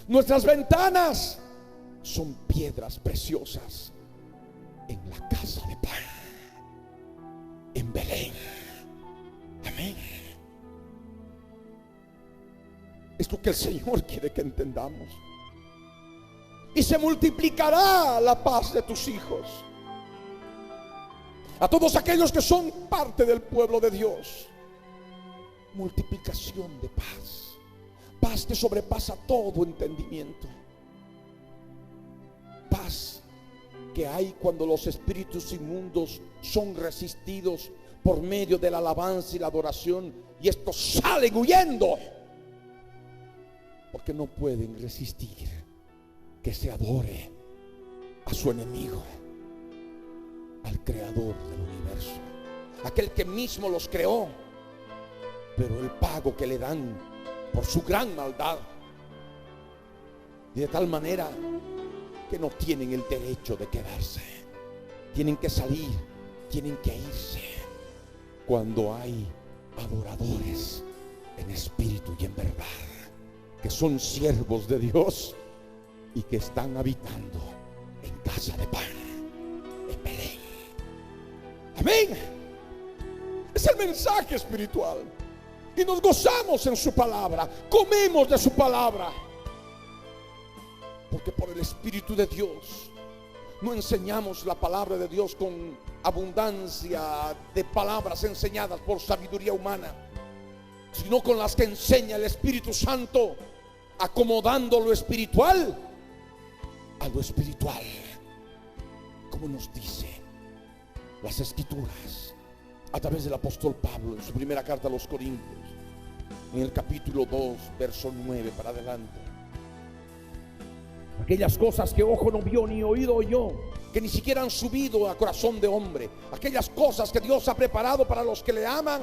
Nuestras ventanas son piedras preciosas. En la casa de pan, en Belén. Amén. Es lo que el Señor quiere que entendamos. Y se multiplicará la paz de tus hijos. A todos aquellos que son parte del pueblo de Dios, multiplicación de paz. Paz que sobrepasa todo entendimiento. Paz que hay cuando los espíritus inmundos son resistidos por medio de la alabanza y la adoración, y estos salen huyendo porque no pueden resistir que se adore a su enemigo, al creador del universo, aquel que mismo los creó, pero el pago que le dan por su gran maldad, y de tal manera que no tienen el derecho de quedarse. Tienen que salir, tienen que irse cuando hay adoradores en espíritu y en verdad, que son siervos de Dios y que están habitando en casa de pan, en Belén. Amén. Es el mensaje espiritual. Y nos gozamos en su palabra, comemos de su palabra, porque por el Espíritu de Dios no enseñamos la palabra de Dios con abundancia de palabras enseñadas por sabiduría humana, sino con las que enseña el Espíritu Santo, acomodando lo espiritual a lo espiritual, como nos dice las Escrituras a través del apóstol Pablo en su primera carta a los Corintios, en el capítulo 2, verso 9 para adelante. Aquellas cosas que ojo no vio ni oído oyó, que ni siquiera han subido a corazón de hombre, aquellas cosas que Dios ha preparado para los que le aman,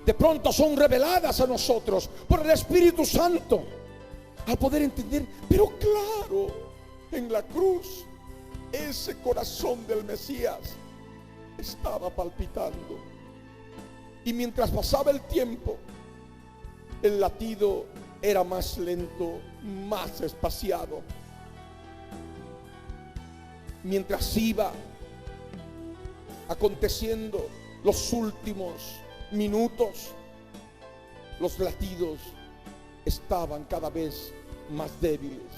de pronto son reveladas a nosotros por el Espíritu Santo, al poder entender. Pero claro, en la cruz ese corazón del Mesías estaba palpitando, y mientras pasaba el tiempo, el latido era más lento, más espaciado. Mientras iba aconteciendo los últimos minutos, los latidos estaban cada vez más débiles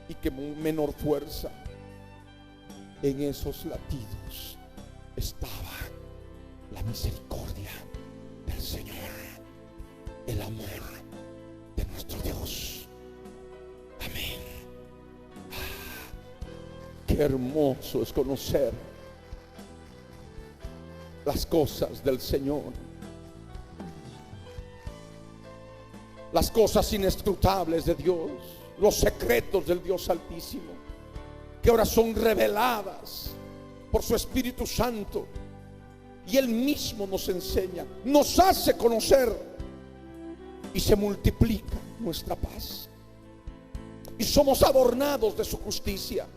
y con menor fuerza. En esos latidos estaba la misericordia del Señor, el amor de nuestro Dios. Amén. Qué hermoso es conocer las cosas del Señor, las cosas inescrutables de Dios, los secretos del Dios Altísimo, que ahora son reveladas por su Espíritu Santo, y Él mismo nos enseña, nos hace conocer y se multiplica nuestra paz. Y somos adornados de su justicia.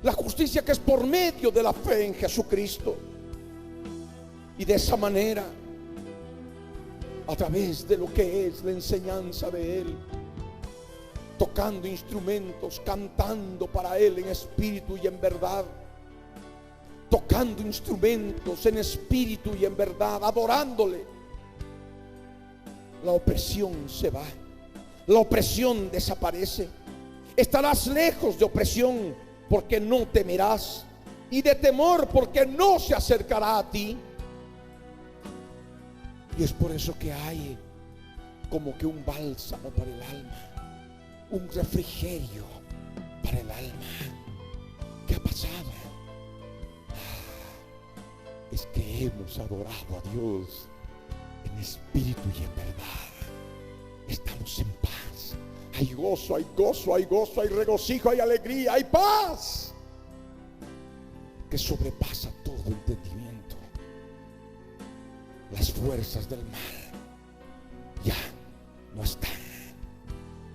La justicia que es por medio de la fe en Jesucristo. Y de esa manera, a través de lo que es la enseñanza de Él, tocando instrumentos, cantando para Él en espíritu y en verdad, tocando instrumentos en espíritu y en verdad, adorándole, la opresión se va, la opresión desaparece. Estarás lejos de opresión porque no temerás, y de temor porque no se acercará a ti. Y es por eso que hay como que un bálsamo para el alma, un refrigerio para el alma. ¿Qué ha pasado? Es que hemos adorado a Dios en espíritu y en verdad. Estamos en paz. Hay gozo, hay gozo, hay gozo, hay regocijo, hay alegría, hay paz que sobrepasa todo entendimiento. Las fuerzas del mal ya no están.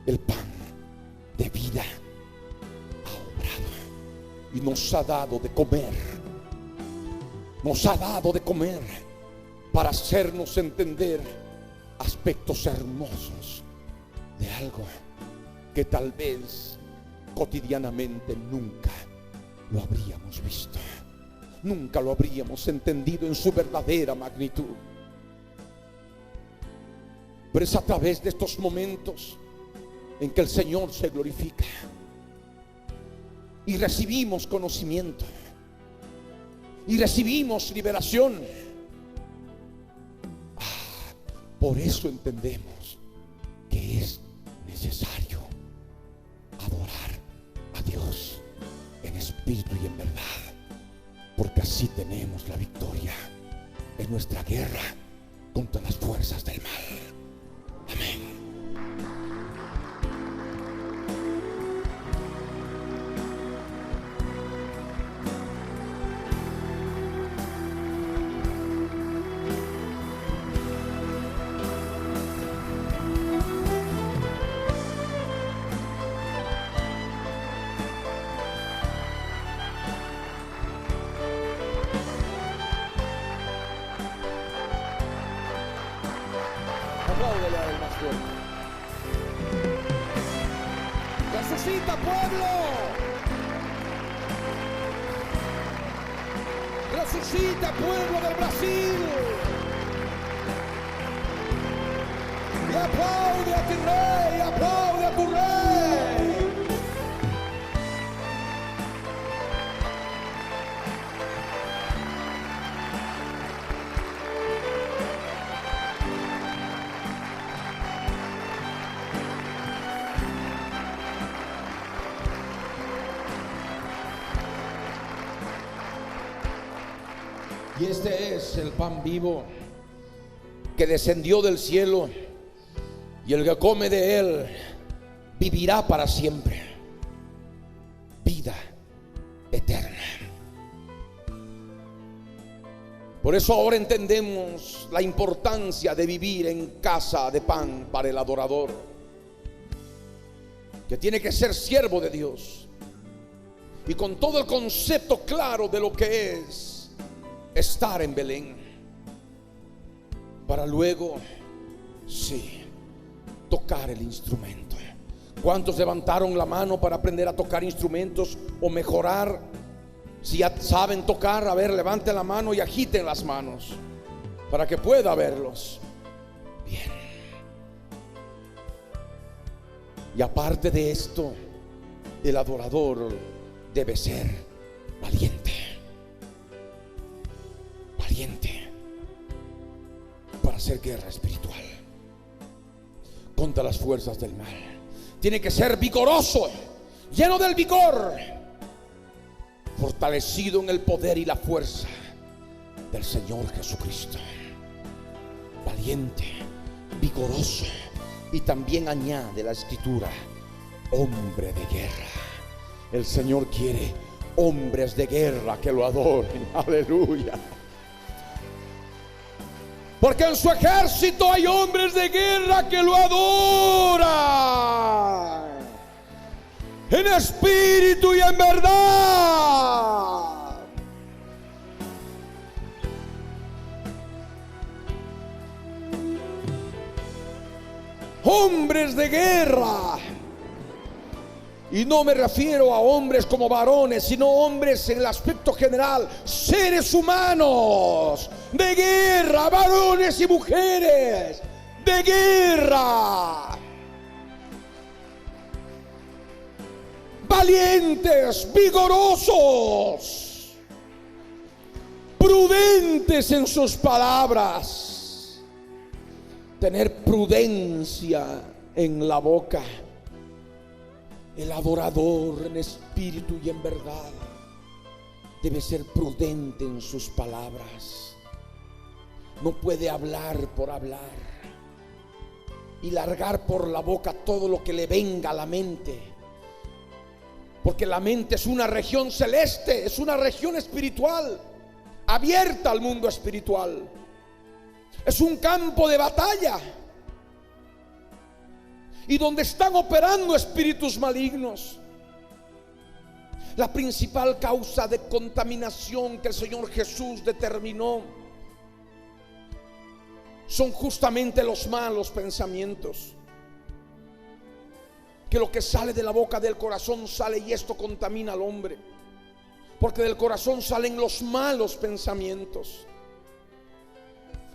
El pan de vida ha obrado y nos ha dado de comer. Nos ha dado de comer para hacernos entender aspectos hermosos de algo que tal vez cotidianamente nunca lo habríamos visto, nunca lo habríamos entendido en su verdadera magnitud. Pero es a través de estos momentos en que el Señor se glorifica y recibimos conocimiento y recibimos liberación. Por eso entendemos que es necesario adorar a Dios en espíritu y en verdad, porque así tenemos la victoria en nuestra guerra contra las fuerzas del mal. Amén. Apláudele a él más fuerte. Resucita, pueblo. Resucita, pueblo del Brasil. Y aplaude a tu rey, aplaude a tu rey. Y este es el pan vivo que descendió del cielo, y el que come de él vivirá para siempre. Vida eterna. Por eso ahora entendemos la importancia de vivir en casa de pan para el adorador, que tiene que ser siervo de Dios y con todo el concepto claro de lo que es estar en Belén, para luego, sí, tocar el instrumento. ¿Cuántos levantaron la mano para aprender a tocar instrumentos o mejorar? Si ya saben tocar, a ver, levanten la mano y agiten las manos para que pueda verlos. Bien. Y aparte de esto, el adorador debe ser valiente. Valiente para hacer guerra espiritual contra las fuerzas del mal. Tiene que ser vigoroso, lleno del vigor, fortalecido en el poder y la fuerza del Señor Jesucristo. Valiente, vigoroso, y también añade la escritura, hombre de guerra. El Señor quiere hombres de guerra que lo adoren. Aleluya. Porque en su ejército hay hombres de guerra que lo adoran en espíritu y en verdad. Hombres de guerra. Y no me refiero a hombres como varones, sino hombres en el aspecto general, seres humanos de guerra, varones y mujeres de guerra, valientes, vigorosos, prudentes en sus palabras, tener prudencia en la boca. El adorador en espíritu y en verdad debe ser prudente en sus palabras. No puede hablar por hablar y largar por la boca todo lo que le venga a la mente, porque la mente es una región celeste, es una región espiritual, abierta al mundo espiritual. Es un campo de batalla y donde están operando espíritus malignos. La principal causa de contaminación que el Señor Jesús determinó son justamente los malos pensamientos. Que lo que sale de la boca del corazón sale, y esto contamina al hombre, porque del corazón salen los malos pensamientos.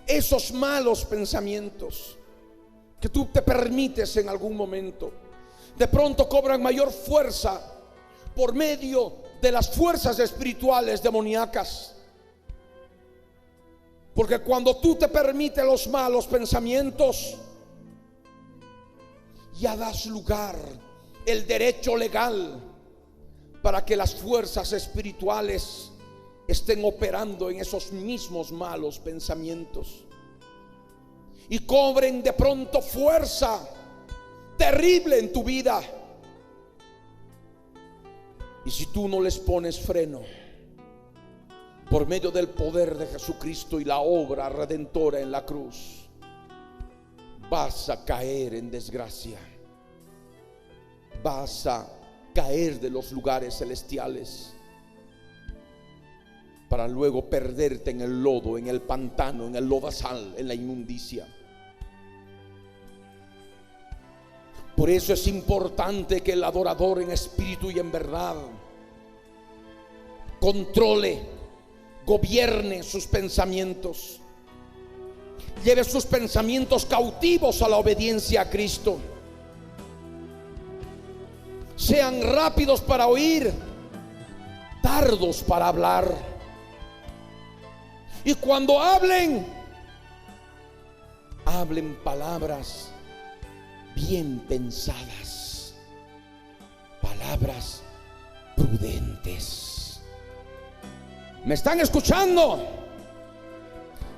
Esos malos pensamientos que tú te permites en algún momento, de pronto cobran mayor fuerza por medio de las fuerzas espirituales demoníacas. Porque cuando tú te permites los malos pensamientos, ya das lugar, el derecho legal, para que las fuerzas espirituales estén operando en esos mismos malos pensamientos y cobren de pronto fuerza terrible en tu vida. Y si tú no les pones freno por medio del poder de Jesucristo y la obra redentora en la cruz, vas a caer en desgracia. Vas a caer de los lugares celestiales para luego perderte en el lodo, en el pantano, en el lodazal, en la inmundicia. Por eso es importante que el adorador en espíritu y en verdad controle, gobierne sus pensamientos, lleve sus pensamientos cautivos a la obediencia a Cristo. Sean rápidos para oír, tardos para hablar. Y cuando hablen, hablen palabras bien pensadas, palabras prudentes. ¿Me están escuchando?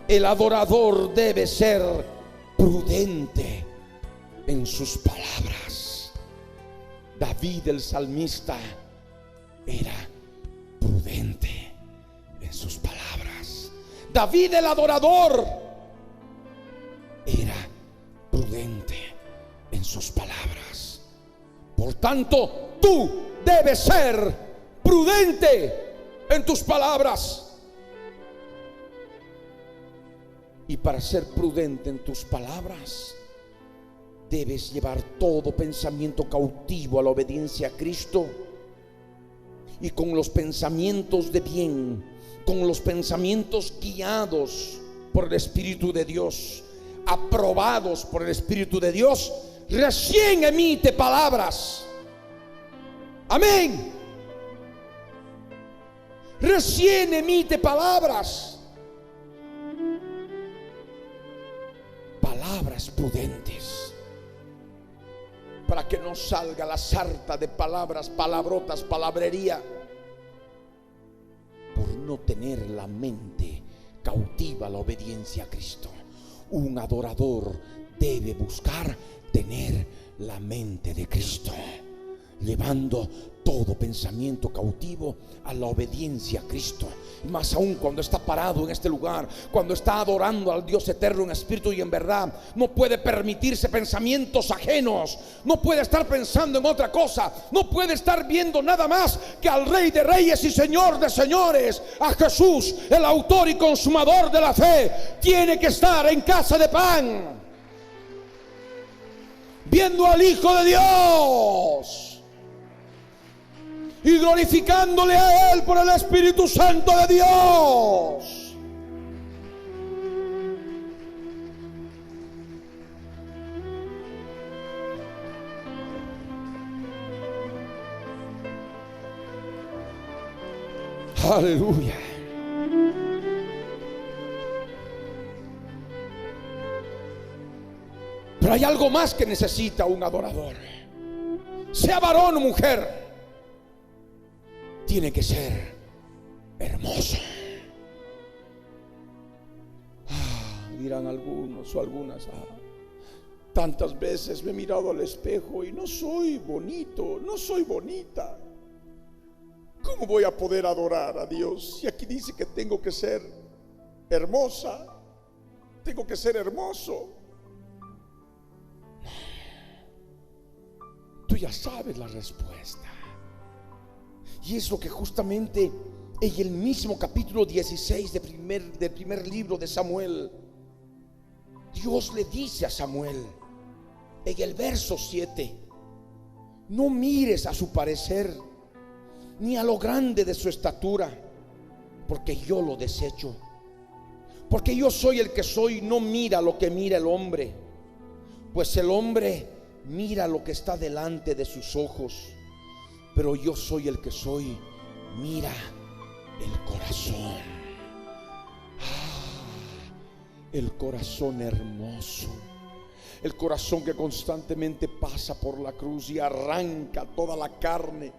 El adorador debe ser prudente en sus palabras. David el salmista era prudente en sus palabras. David el adorador era prudente en sus palabras. Por tanto, tú debes ser prudente en tus palabras. Y para ser prudente en tus palabras, debes llevar todo pensamiento cautivo a la obediencia a Cristo, y con los pensamientos de bien, con los pensamientos guiados por el Espíritu de Dios, aprobados por el Espíritu de Dios, recién emite palabras. Amén. Recién emite palabras. Palabras prudentes, para que no salga la sarta de palabras, palabrotas, palabrería, por no tener la mente cautiva a la obediencia a Cristo. Un adorador debe buscar tener la mente de Cristo, llevando todo pensamiento cautivo a la obediencia a Cristo. Y más aún cuando está parado en este lugar, cuando está adorando al Dios eterno en espíritu y en verdad, no puede permitirse pensamientos ajenos, no puede estar pensando en otra cosa, no puede estar viendo nada más que al Rey de Reyes y Señor de Señores, a Jesús, el autor y consumador de la fe. Tiene que estar en casa de pan, viendo al Hijo de Dios y glorificándole a Él por el Espíritu Santo de Dios. Aleluya. Pero hay algo más que necesita un adorador. Sea varón o mujer, tiene que ser hermoso. Dirán algunos o algunas: tantas veces me he mirado al espejo y no soy bonito, no soy bonita. ¿Cómo voy a poder adorar a Dios si aquí dice que tengo que ser hermosa, tengo que ser hermoso? Tú ya sabes la respuesta. Y es lo que justamente en el mismo capítulo 16 del primer libro de Samuel, Dios le dice a Samuel en el verso 7: no mires a su parecer, ni a lo grande de su estatura, porque yo lo desecho. Porque yo soy el que soy, no mira lo que mira el hombre, pues el hombre mira lo que está delante de sus ojos, pero yo soy el que soy, mira el corazón. El corazón hermoso, el corazón que constantemente pasa por la cruz y arranca toda la carne,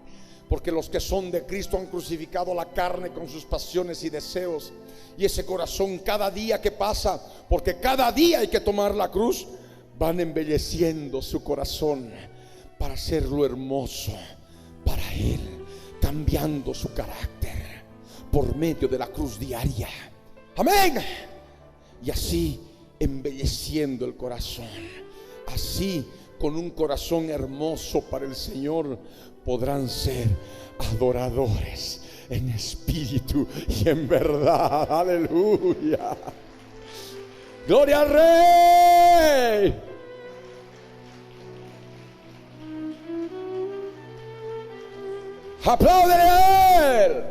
porque los que son de Cristo han crucificado la carne con sus pasiones y deseos. Y ese corazón, cada día que pasa, porque cada día hay que tomar la cruz, van embelleciendo su corazón para hacerlo hermoso para Él, cambiando su carácter por medio de la cruz diaria. Amén. Y así embelleciendo el corazón, así con un corazón hermoso para el Señor, podrán ser adoradores en espíritu y en verdad. Aleluya. Gloria al Rey. Apláudele a Él.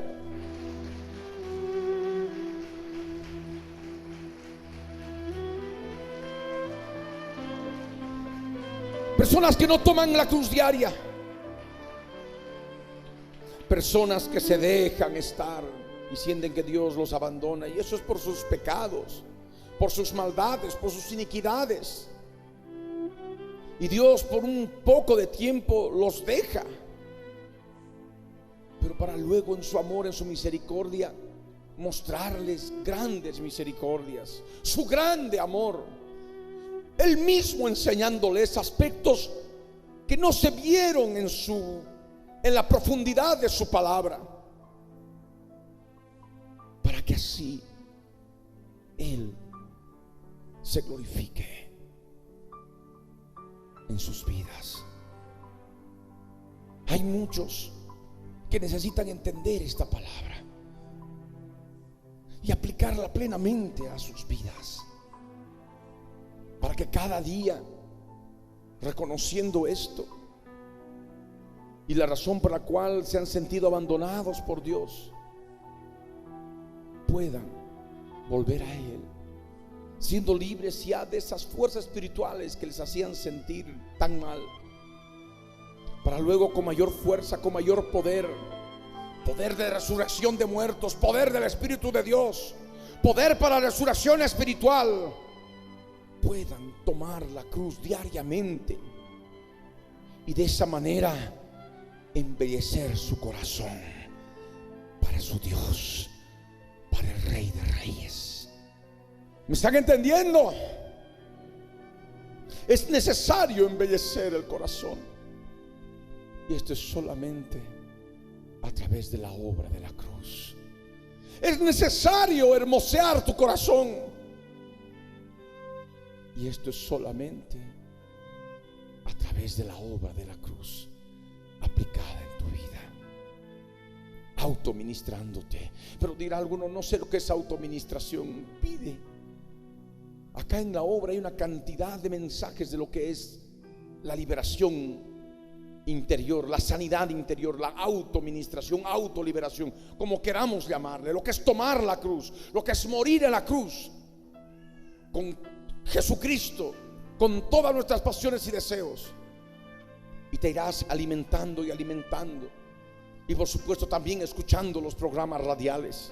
Personas que no toman la cruz diaria, personas que se dejan estar y sienten que Dios los abandona, y eso es por sus pecados, por sus maldades, por sus iniquidades, y Dios por un poco de tiempo los deja, pero para luego en su amor, en su misericordia, mostrarles grandes misericordias, su grande amor. Él mismo enseñándoles aspectos que no se vieron en la profundidad de su palabra, para que así Él se glorifique en sus vidas. Hay muchos que necesitan entender esta palabra y aplicarla plenamente a sus vidas, para que cada día, reconociendo esto y la razón por la cual se han sentido abandonados por Dios, puedan volver a Él, siendo libres ya de esas fuerzas espirituales que les hacían sentir tan mal, para luego con mayor fuerza, con mayor poder de resurrección de muertos, poder del Espíritu de Dios, poder para la resurrección espiritual, puedan tomar la cruz diariamente y de esa manera embellecer su corazón para su Dios, para el Rey de Reyes. ¿Me están entendiendo? Es necesario embellecer el corazón. Y esto es solamente a través de la obra de la cruz. Es necesario hermosear tu corazón. Y esto es solamente a través de la obra de la cruz aplicada en tu vida, autoministrándote. Pero dirá alguno: no sé lo que es autoministración. Pide. Acá en la obra hay una cantidad de mensajes de lo que es la liberación interior, la sanidad interior, la autoministración, autoliberación, como queramos llamarle. Lo que es tomar la cruz, lo que es morir en la cruz con Jesucristo, con todas nuestras pasiones y deseos. Y te irás alimentando y alimentando. Y por supuesto también escuchando los programas radiales.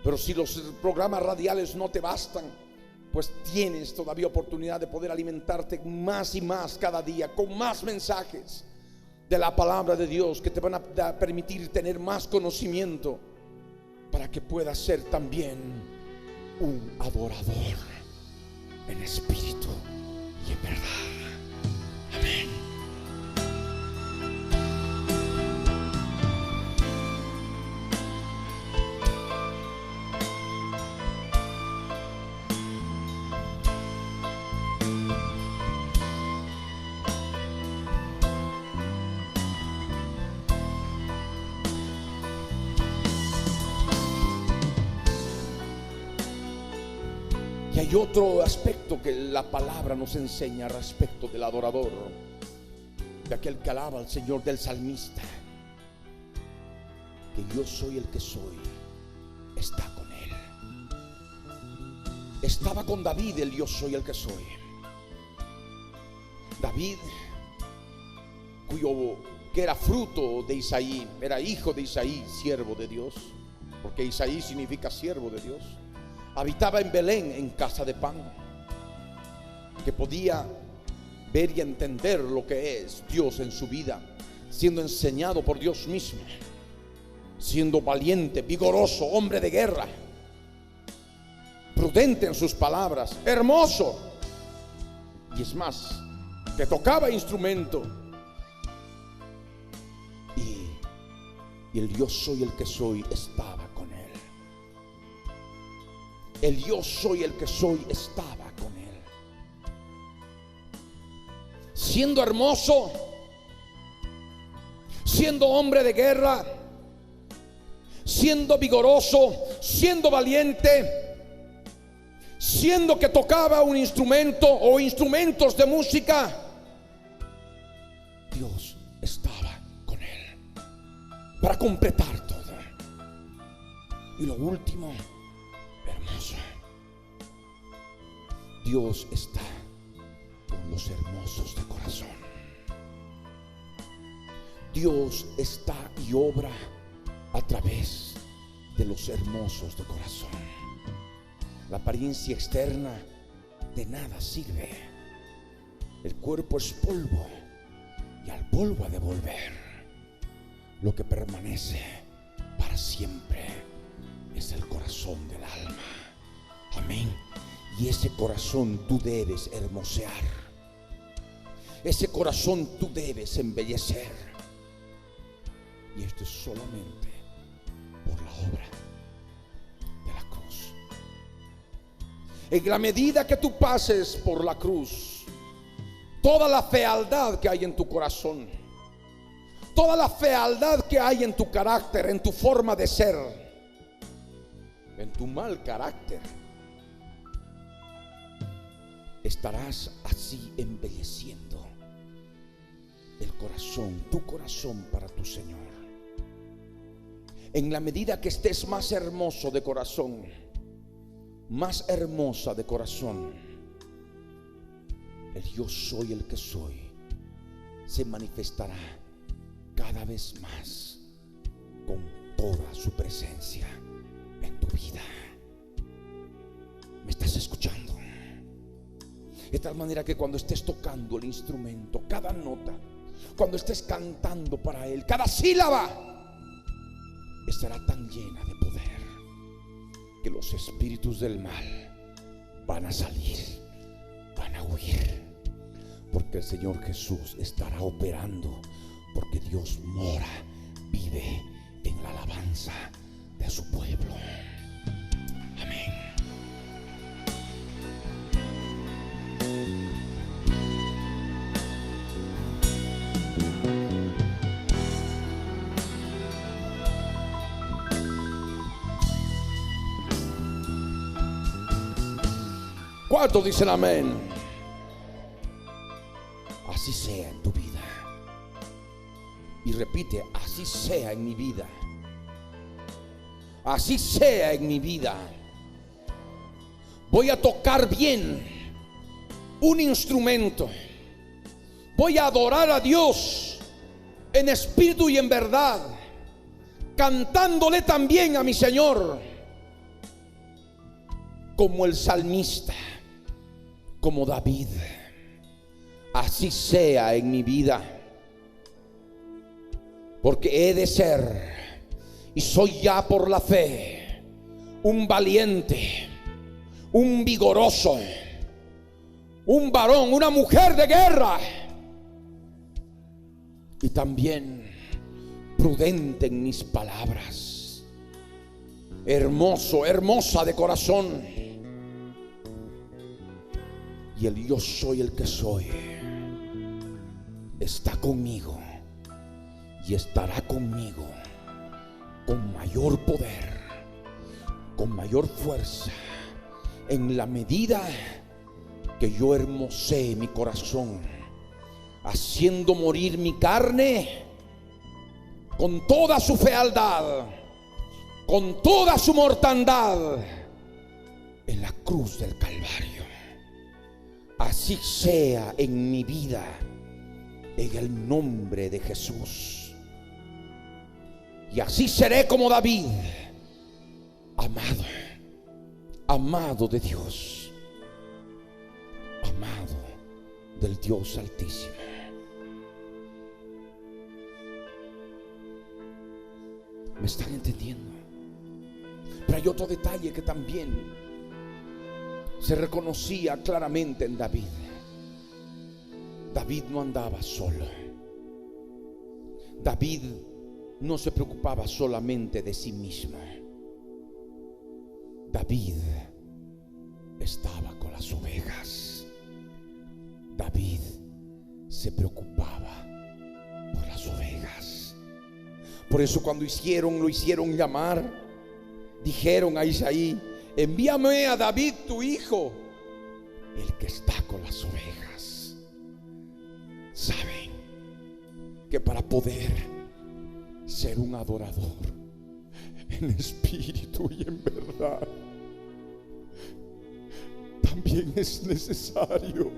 Pero si los programas radiales no te bastan, pues tienes todavía oportunidad de poder alimentarte más y más cada día, con más mensajes de la palabra de Dios, que te van a permitir tener más conocimiento, para que puedas ser también un adorador en espíritu y en verdad. Amén. Y hay otro aspecto que la palabra nos enseña respecto del adorador, de aquel que alaba al Señor, del salmista: que yo soy el que soy, está con él. Estaba con David el yo soy el que soy. David, que era fruto de Isaí, era hijo de Isaí, siervo de Dios, porque Isaí significa siervo de Dios. Habitaba en Belén, en casa de pan, que podía ver y entender lo que es Dios en su vida, siendo enseñado por Dios mismo, siendo valiente, vigoroso, hombre de guerra, prudente en sus palabras, hermoso. Y es más, que tocaba instrumento. Y el yo soy el que soy estaba con él. El yo soy el que soy estaba con él. Siendo hermoso, siendo hombre de guerra, siendo vigoroso, siendo valiente, siendo que tocaba un instrumento o instrumentos de música, Dios estaba con él para completar todo. Y lo último, hermoso, Dios está con los hermosos de corazón. Dios está y obra a través de los hermosos de corazón. La apariencia externa de nada sirve. El cuerpo es polvo y al polvo ha de volver. Lo que permanece para siempre es el corazón del alma. Amén. Y ese corazón tú debes hermosear. Ese corazón tú debes embellecer. Y esto es solamente por la obra de la cruz. En la medida que tú pases por la cruz, toda la fealdad que hay en tu corazón, toda la fealdad que hay en tu carácter, en tu forma de ser, en tu mal carácter, estarás así embelleciendo el corazón, tu corazón para tu Señor. En la medida que estés más hermoso de corazón, más hermosa de corazón, el yo soy el que soy se manifestará cada vez más con toda su presencia en tu vida. ¿Me estás escuchando? De tal manera que cuando estés tocando el instrumento, cada nota, cuando estés cantando para Él, cada sílaba estará tan llena de poder que los espíritus del mal van a salir, van a huir, porque el Señor Jesús estará operando, porque Dios mora, vive en la alabanza de su pueblo. Amén. ¿Cuántos dicen amén? Así sea en tu vida. Y repite, así sea en mi vida. Así sea en mi vida. Voy a tocar bien un instrumento. Voy a adorar a Dios en espíritu y en verdad, cantándole también a mi Señor, como el salmista, como David. Así sea en mi vida, porque he de ser, y soy ya por la fe, un valiente, un vigoroso, un varón, una mujer de guerra, y también prudente en mis palabras, hermoso, hermosa de corazón. Y el yo soy el que soy está conmigo y estará conmigo con mayor poder, con mayor fuerza, en la medida que yo hermosee mi corazón, haciendo morir mi carne con toda su fealdad, con toda su mortandad, en la cruz del Calvario. Así sea en mi vida, en el nombre de Jesús. Y así seré como David, amado, amado de Dios, amado del Dios Altísimo. ¿Me están entendiendo? Pero hay otro detalle que también se reconocía claramente en David. David no andaba solo. David no se preocupaba solamente de sí mismo. David estaba con las ovejas. David se preocupaba por las ovejas. Por eso cuando lo hicieron llamar, dijeron a Isaí: envíame a David tu hijo, el que está con las ovejas. Saben que para poder ser un adorador en espíritu y en verdad, también es necesario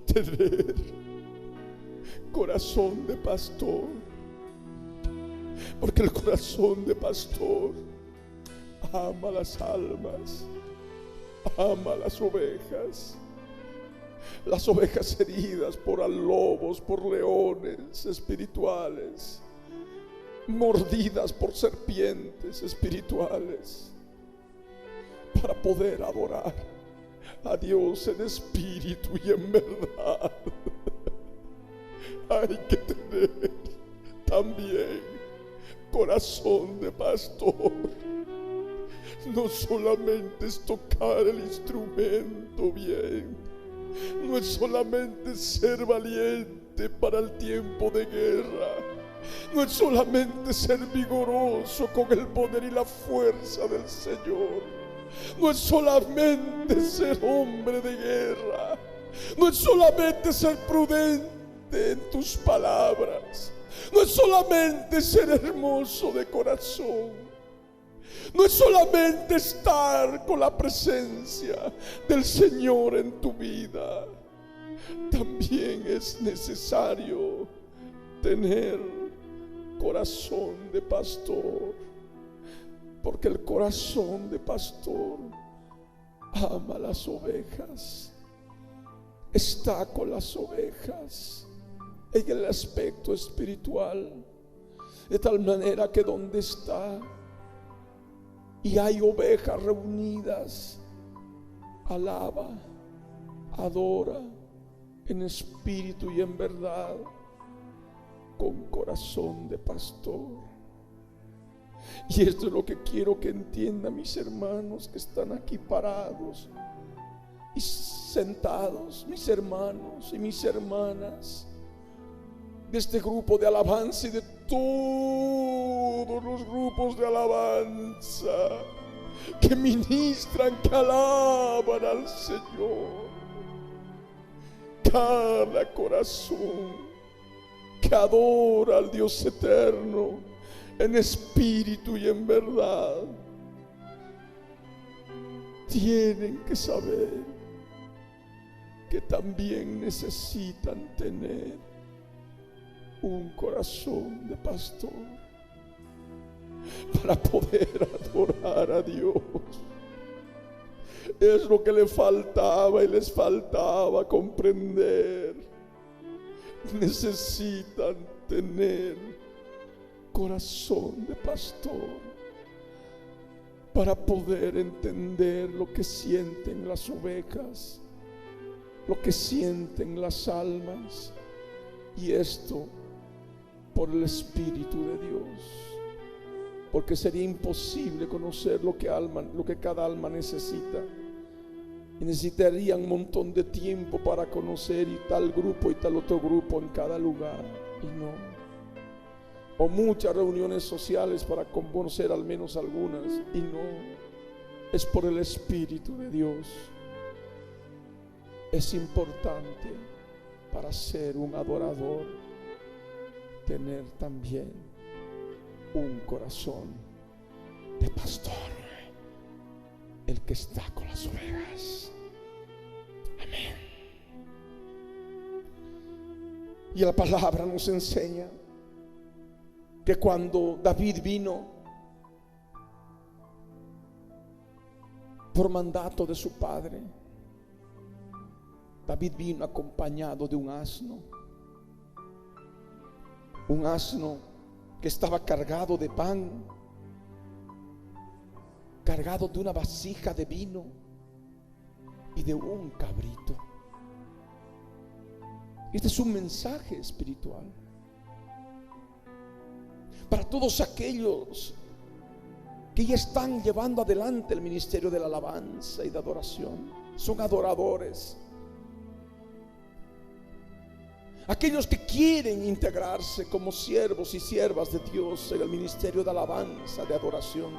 tener corazón de pastor, porque el corazón de pastor ama las almas, ama las ovejas heridas por lobos, por leones espirituales, mordidas por serpientes espirituales, para poder adorar a Dios en espíritu y en verdad. Hay que tener también corazón de pastor. No solamente es tocar el instrumento bien, no es solamente ser valiente para el tiempo de guerra, no es solamente ser vigoroso con el poder y la fuerza del Señor, no es solamente ser hombre de guerra, no es solamente ser prudente en tus palabras, no es solamente ser hermoso de corazón, no es solamente estar con la presencia del Señor en tu vida. También es necesario tener corazón de pastor, porque el corazón de pastor ama las ovejas, está con las ovejas en el aspecto espiritual, de tal manera que donde está y hay ovejas reunidas, alaba, adora, en espíritu y en verdad, con corazón de pastor. Y esto es lo que quiero que entiendan mis hermanos que están aquí parados y sentados, mis hermanos y mis hermanas de este grupo de alabanza y de todos los grupos de alabanza que ministran, que alaban al Señor. Cada corazón que adora al Dios eterno en espíritu y en verdad, tienen que saber que también necesitan tener un corazón de pastor para poder adorar a Dios. Es lo que le faltaba y les faltaba comprender. Necesitan tener corazón de pastor para poder entender lo que sienten las ovejas, lo que sienten las almas, y esto por el Espíritu de Dios, porque sería imposible conocer lo que cada alma necesita, y necesitarían un montón de tiempo para conocer y tal grupo y tal otro grupo en cada lugar, y no, o muchas reuniones sociales para conocer al menos algunas, y no, es por el Espíritu de Dios. Es importante para ser un adorador tener también un corazón de pastor, el que está con las ovejas. Amén. Y la palabra nos enseña que cuando David vino por mandato de su padre, David vino acompañado de un asno que estaba cargado de pan, cargado de una vasija de vino y de un cabrito. Este es un mensaje espiritual para todos aquellos que ya están llevando adelante el ministerio de la alabanza y de adoración. Son adoradores. Aquellos que quieren integrarse como siervos y siervas de Dios en el ministerio de alabanza, de adoración.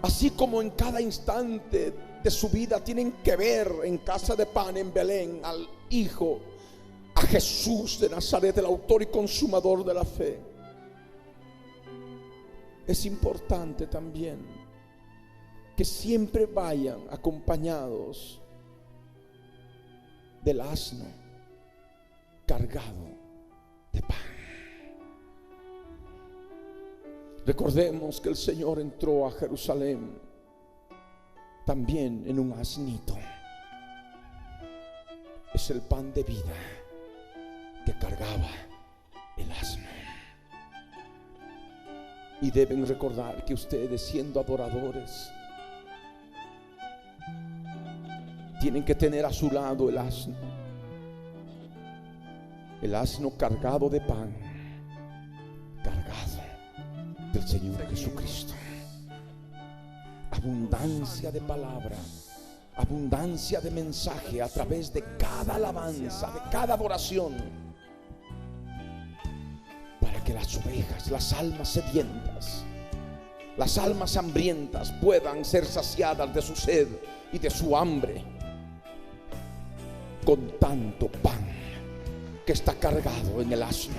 Así como en cada instante de su vida tienen que ver en Casa de Pan en Belén al Hijo, a Jesús de Nazaret, el autor y consumador de la fe. Es importante también que siempre vayan acompañados del asno cargado de pan. Recordemos que el Señor entró a Jerusalén también en un asnito. Es el pan de vida que cargaba el asno. Y deben recordar que ustedes, siendo adoradores, tienen que tener a su lado el asno cargado de pan, cargado del Señor Jesucristo. Abundancia de palabra, abundancia de mensaje a través de cada alabanza, de cada adoración, para que las ovejas, las almas sedientas, las almas hambrientas puedan ser saciadas de su sed y de su hambre con tanto pan que está cargado en el asno,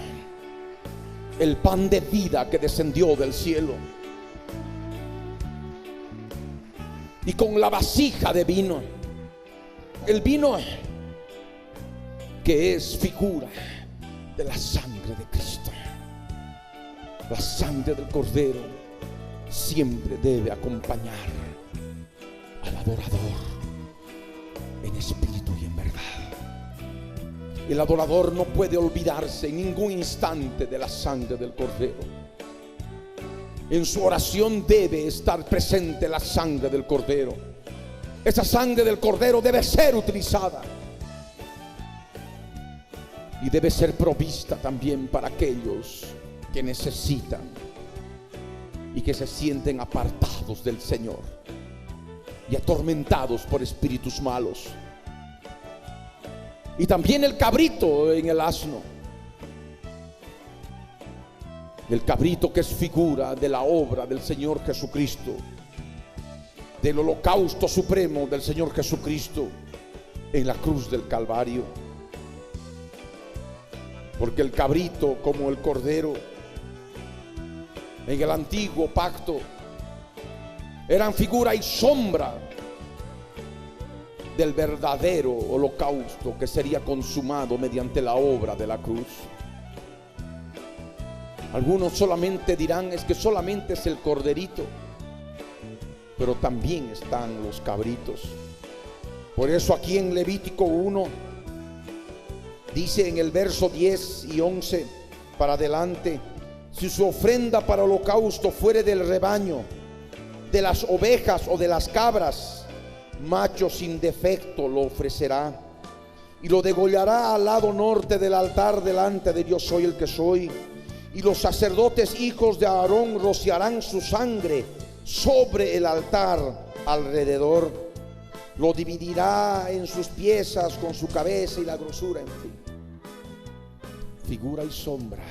el pan de vida que descendió del cielo, y con la vasija de vino, el vino que es figura de la sangre de Cristo. La sangre del Cordero siempre debe acompañar al adorador en espíritu y en verdad. El adorador no puede olvidarse en ningún instante de la sangre del Cordero. En su oración debe estar presente la sangre del Cordero. Esa sangre del Cordero debe ser utilizada y debe ser provista también para aquellos que necesitan y que se sienten apartados del Señor y atormentados por espíritus malos. Y también el cabrito en el asno. El cabrito, que es figura de la obra del Señor Jesucristo, del holocausto supremo del Señor Jesucristo en la cruz del Calvario. Porque el cabrito, como el cordero en el antiguo pacto, eran figura y sombra del verdadero holocausto que sería consumado mediante la obra de la cruz. Algunos solamente dirán: es que solamente es el corderito, pero también están los cabritos. Por eso aquí en Levítico 1 dice en el verso 10 y 11 para adelante: si su ofrenda para holocausto fuere del rebaño, de las ovejas o de las cabras, macho sin defecto lo ofrecerá, y lo degollará al lado norte del altar delante de Dios soy el que soy. Y los sacerdotes hijos de Aarón rociarán su sangre sobre el altar alrededor. Lo dividirá en sus piezas con su cabeza y la grosura, en fin. Figura y sombra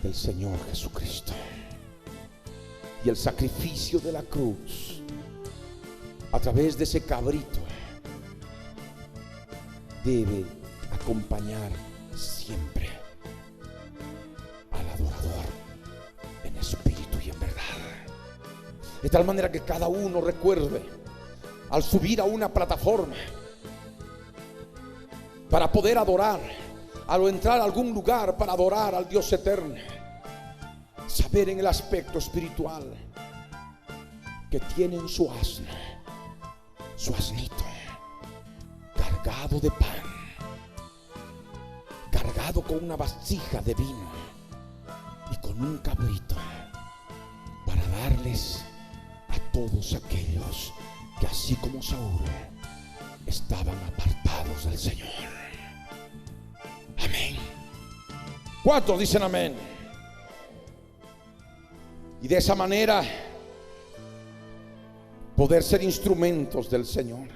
del Señor Jesucristo. Y el sacrificio de la cruz a través de ese cabrito debe acompañar siempre al adorador en espíritu y en verdad. De tal manera que cada uno recuerde, al subir a una plataforma para poder adorar, al entrar a algún lugar para adorar al Dios eterno, saber en el aspecto espiritual que tienen su asno, su asnito, cargado de pan, cargado con una vasija de vino y con un cabrito, para darles a todos aquellos que, así como Saúl, estaban apartados del Señor. Amén. ¿Cuántos dicen amén? Y de esa manera poder ser instrumentos del Señor.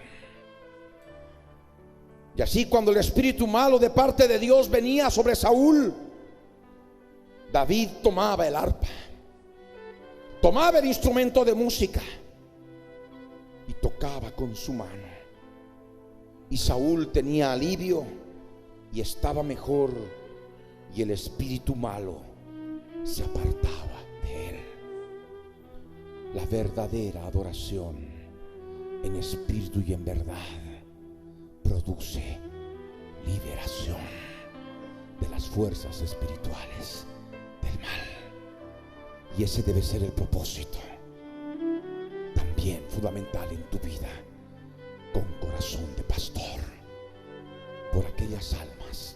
Y así, cuando el espíritu malo de parte de Dios venía sobre Saúl, David tomaba el arpa, tomaba el instrumento de música y tocaba con su mano. Y Saúl tenía alivio y estaba mejor, y el espíritu malo se apartaba de él. La verdadera adoración en espíritu y en verdad produce liberación de las fuerzas espirituales del mal. Y ese debe ser el propósito también fundamental en tu vida, con corazón de pastor, por aquellas almas,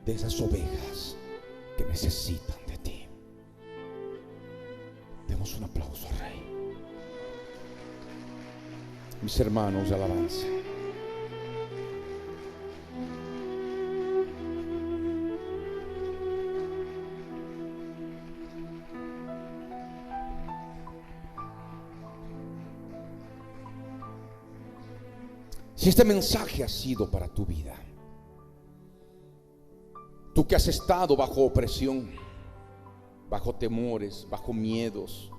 de esas ovejas que necesitan de ti. Demos un aplauso al Rey. Mis hermanos de alabanza, si este mensaje ha sido para tu vida, tú que has estado bajo opresión, bajo temores, bajo miedos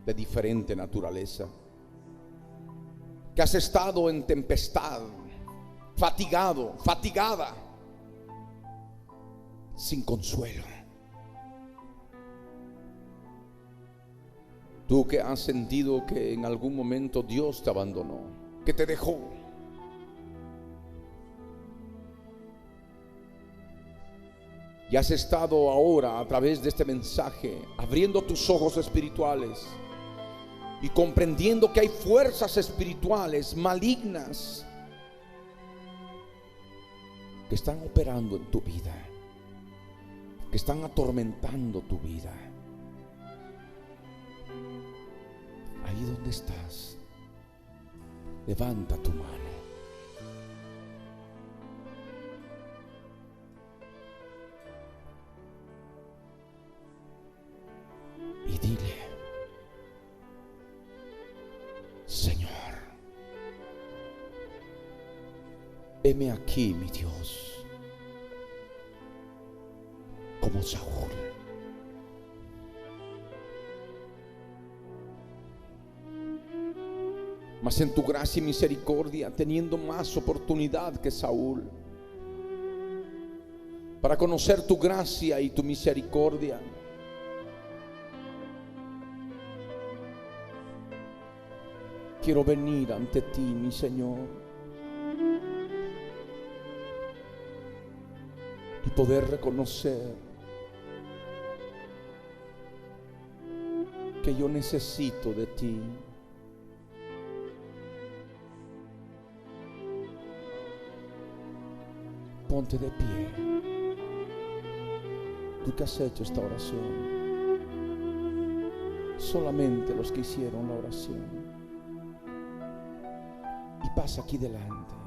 de diferente naturaleza, que has estado en tempestad, fatigado, fatigada, sin consuelo, tú que has sentido que en algún momento Dios te abandonó, que te dejó, y has estado ahora a través de este mensaje abriendo tus ojos espirituales y comprendiendo que hay fuerzas espirituales malignas que están operando en tu vida, que están atormentando tu vida. Ahí donde estás, levanta tu mano heme aquí, mi Dios, como Saúl. Mas en tu gracia y misericordia, teniendo más oportunidad que Saúl, para conocer tu gracia y tu misericordia, quiero venir ante ti, mi Señor, y poder reconocer que yo necesito de ti. Ponte de pie. Tú que has hecho esta oración, solamente los que hicieron la oración, y pasa aquí delante.